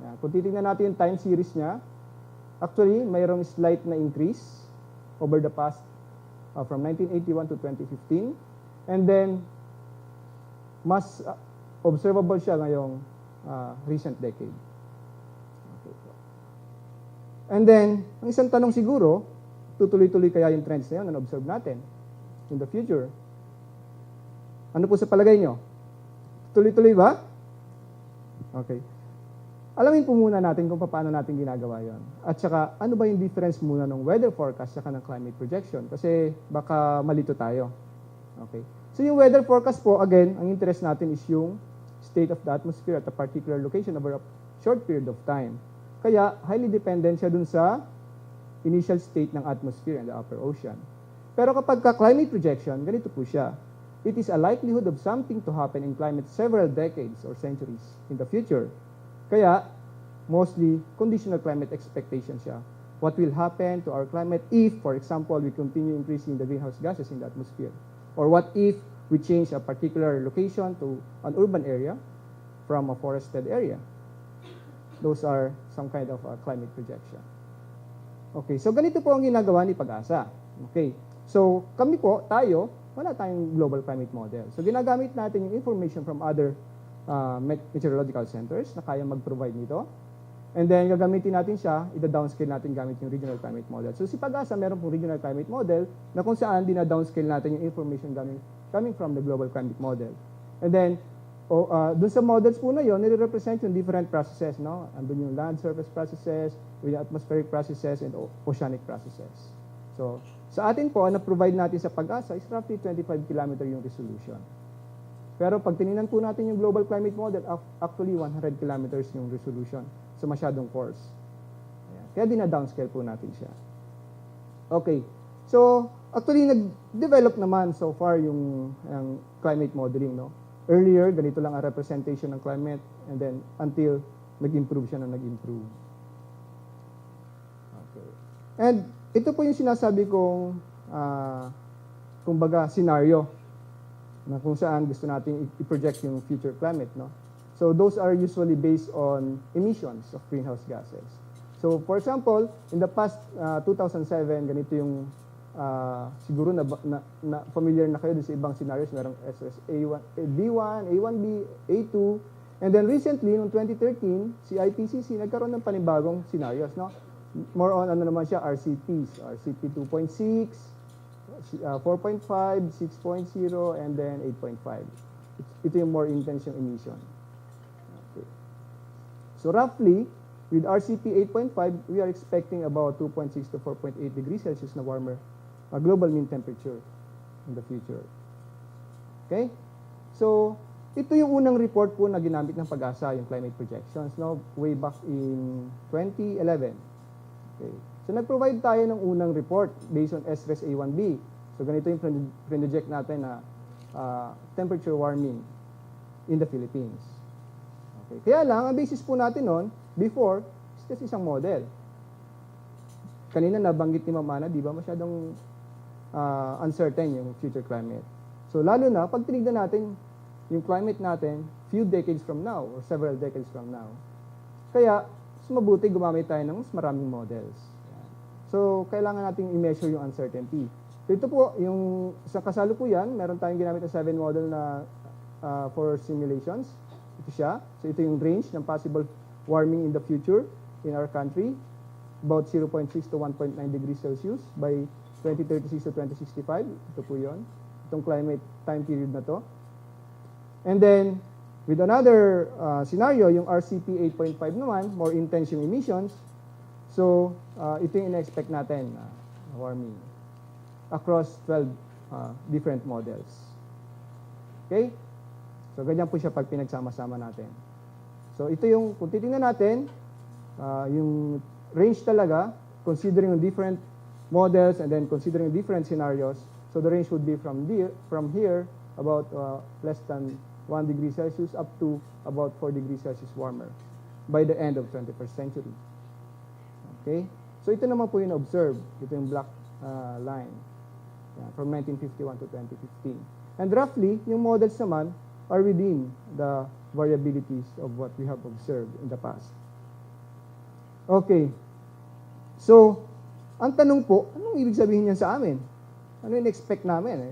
Yan. Kung titignan natin yung time series niya, actually, mayroong slight na increase over the past from 1981 to 2015. And then, mas observable siya ngayong recent decade. Okay. And then, ang isang tanong siguro, tutuloy-tuloy kaya yung trends na yun na observe natin in the future? Ano po sa palagay nyo? Tuloy-tuloy ba? Okay. Alamin po muna natin kung paano natin ginagawa yon. At saka, ano ba yung difference muna ng weather forecast saka ng climate projection? Kasi baka malito tayo. Okay. So yung weather forecast po, again, ang interest natin is yung state of the atmosphere at a particular location over a short period of time. Kaya, highly dependent siya dun sa initial state ng atmosphere and the upper ocean. Pero kapag climate projection, ganito po siya. It is a likelihood of something to happen in climate several decades or centuries in the future. Kaya, mostly, conditional climate expectation siya. What will happen to our climate if, for example, we continue increasing the greenhouse gases in the atmosphere? Or what if we change a particular location to an urban area from a forested area? Those are some kind of climate projection. Okay, so ganito po ang ginagawa ni Pag-asa. Okay, so kami po, tayo, wala tayong global climate model. So ginagamit natin yung information from other meteorological centers na kaya mag-provide nito. And then, gagamitin natin siya, ida-downscale natin gamit yung regional climate model. So, si Pag-asa, meron pong regional climate model na kung saan dina-downscale natin yung information coming from the global climate model. And then, dun sa models po na yun, nire-represent yung different processes, no? Andun yung land surface processes, yung atmospheric processes, and oceanic processes. So, sa atin po, na-provide natin sa Pag-asa is roughly 25 kilometer yung resolution. Pero pag tinignan po natin yung global climate model, actually 100 kilometers yung resolution. So masyadong coarse. Ayan. Kaya dina-downscale po natin siya. Okay. So, actually nag-develop naman so far yung climate modeling, no? Earlier, ganito lang ang representation ng climate and then until nag-improve siya na nag-improve. Okay. And ito po yung sinasabi kong kumbaga scenario na kung saan gusto natin i-project yung future climate, no? So those are usually based on emissions of greenhouse gases. So for example, in the past 2007, ganito yung siguro na familiar na kayo sa ibang scenarios, merong A1, B1, A1B, A2, and then recently, noong 2013, si IPCC nagkaroon ng panibagong scenarios, no? More on ano naman siya, RCPs, RCP 2.6, 4.5, 6.0, and then 8.5. Ito yung more intense yung emission. Okay. So roughly, with RCP 8.5, we are expecting about 2.6 to 4.8 degrees Celsius na warmer global mean temperature in the future. Okay? So, ito yung unang report po na ginamit ng Pag-asa, yung climate projections, no? Way back in 2011. Okay. So, nag-provide tayo ng unang report based on SRES A1B. So, ganito yung project natin na temperature warming in the Philippines. Okay. Kaya lang, ang basis po natin noon, before, is just isang model. Kanina nabanggit ni Mamana, di ba, masyadong uncertain yung future climate. So, lalo na, pag tinignan natin yung climate natin few decades from now or several decades from now. Kaya, mas mabuti gumamit tayo ng mas maraming models. So, kailangan nating i-measure yung uncertainty. So, ito po, yung sa kasalukuyan, meron tayong ginamit na 7 model na for simulations. Ito siya. So, ito yung range ng possible warming in the future in our country. About 0.6 to 1.9 degrees Celsius by 2036 to 2065. Ito po yun. Itong climate time period na to. And then, with another scenario, yung RCP 8.5 naman, more intense yung emissions. So, ito yung in-expect natin, warming, across 12 different models. Okay? So, ganyan po siya pag pinagsama-sama natin. So, ito yung, kung titingnan natin, Yung range talaga, considering the different models and then considering different scenarios, so the range would be from here about less than 1 degree Celsius up to about 4 degrees Celsius warmer by the end of 21st century. Okay? So ito naman po yung observe. Ito yung black line. Yan, from 1951 to 2015. And roughly, yung models naman are within the variabilities of what we have observed in the past. Okay. So, ang tanong po, anong ibig sabihin niyan sa amin? Ano yung expect namin?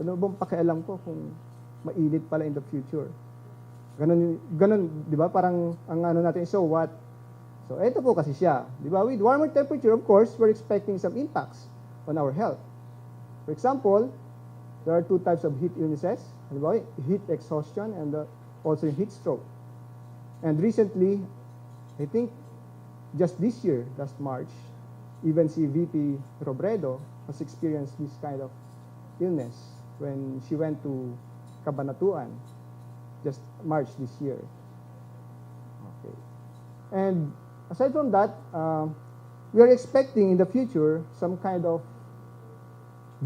Ano bang pakialam ko kung mainit pala in the future? Ganun, di ba? Parang ang ano natin, so what? So, ito po kasi siya. Di ba? With warmer temperature, of course, we're expecting some impacts on our health. For example, there are 2 types of heat illnesses. Di ba? Heat exhaustion and also heat stroke. And recently, I think just this year, last March, even si VP Robredo has experienced this kind of illness when she went to Cabanatuan just March this year. Okay. And aside from that, we are expecting in the future some kind of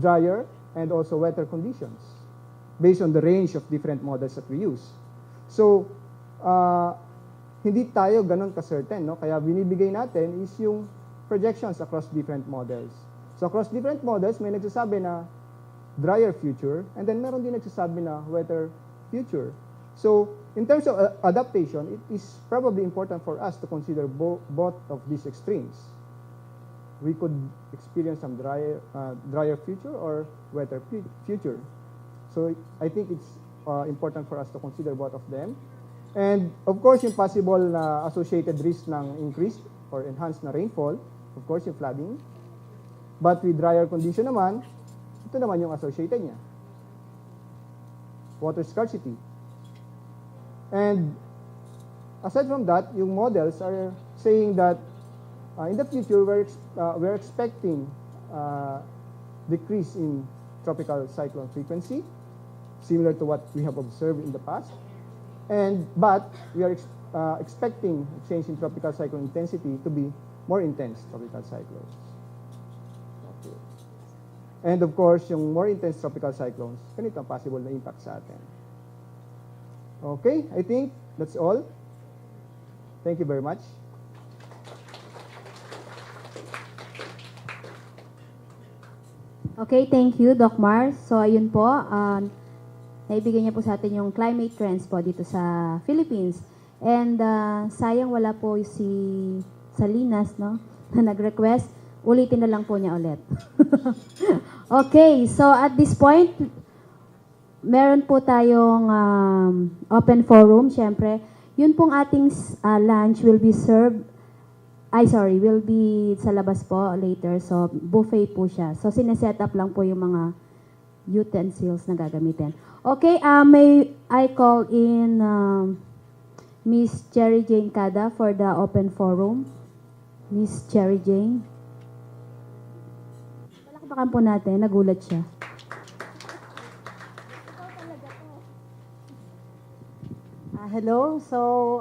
drier and also wetter conditions based on the range of different models that we use. So, hindi tayo ganun ka-certain, no? Kaya binibigay natin is yung projections across different models. So, across different models, may nagsasabi na drier future, and then meron din nagsasabi na wetter future. So, in terms of adaptation, it is probably important for us to consider both of these extremes. We could experience some drier future or wetter future. So, I think it's important for us to consider both of them. And, of course, yung possible na associated risk ng increased or enhanced na rainfall, of course, yung flooding. But with drier condition naman, ito naman yung associated niya. Water scarcity. And aside from that, yung models are saying that in the future, we're expecting decrease in tropical cyclone frequency, similar to what we have observed in the past. But we are expecting change in tropical cyclone intensity to be more intense tropical cyclones. Okay. And of course, yung more intense tropical cyclones, ganito ang possible na impact sa atin. Okay, I think that's all. Thank you very much.
Okay, thank you, Doc Mar. So, ayun po, naibigay niya po sa atin yung climate trends po dito sa Philippines. And sayang wala po si Salinas, no, na nag-request. Ulitin na lang po niya ulit. Okay, so at this point, meron po tayong open forum, syempre. Yun pong ating lunch will be served, will be sa labas po later. So, buffet po siya. So, sineset up lang po yung mga utensils na gagamitin. Okay, may I call in Miss Cherry Jane Cada for the open forum. Miss Cherry Jane. Palakpakan po natin, nagulat siya.
Hello. So,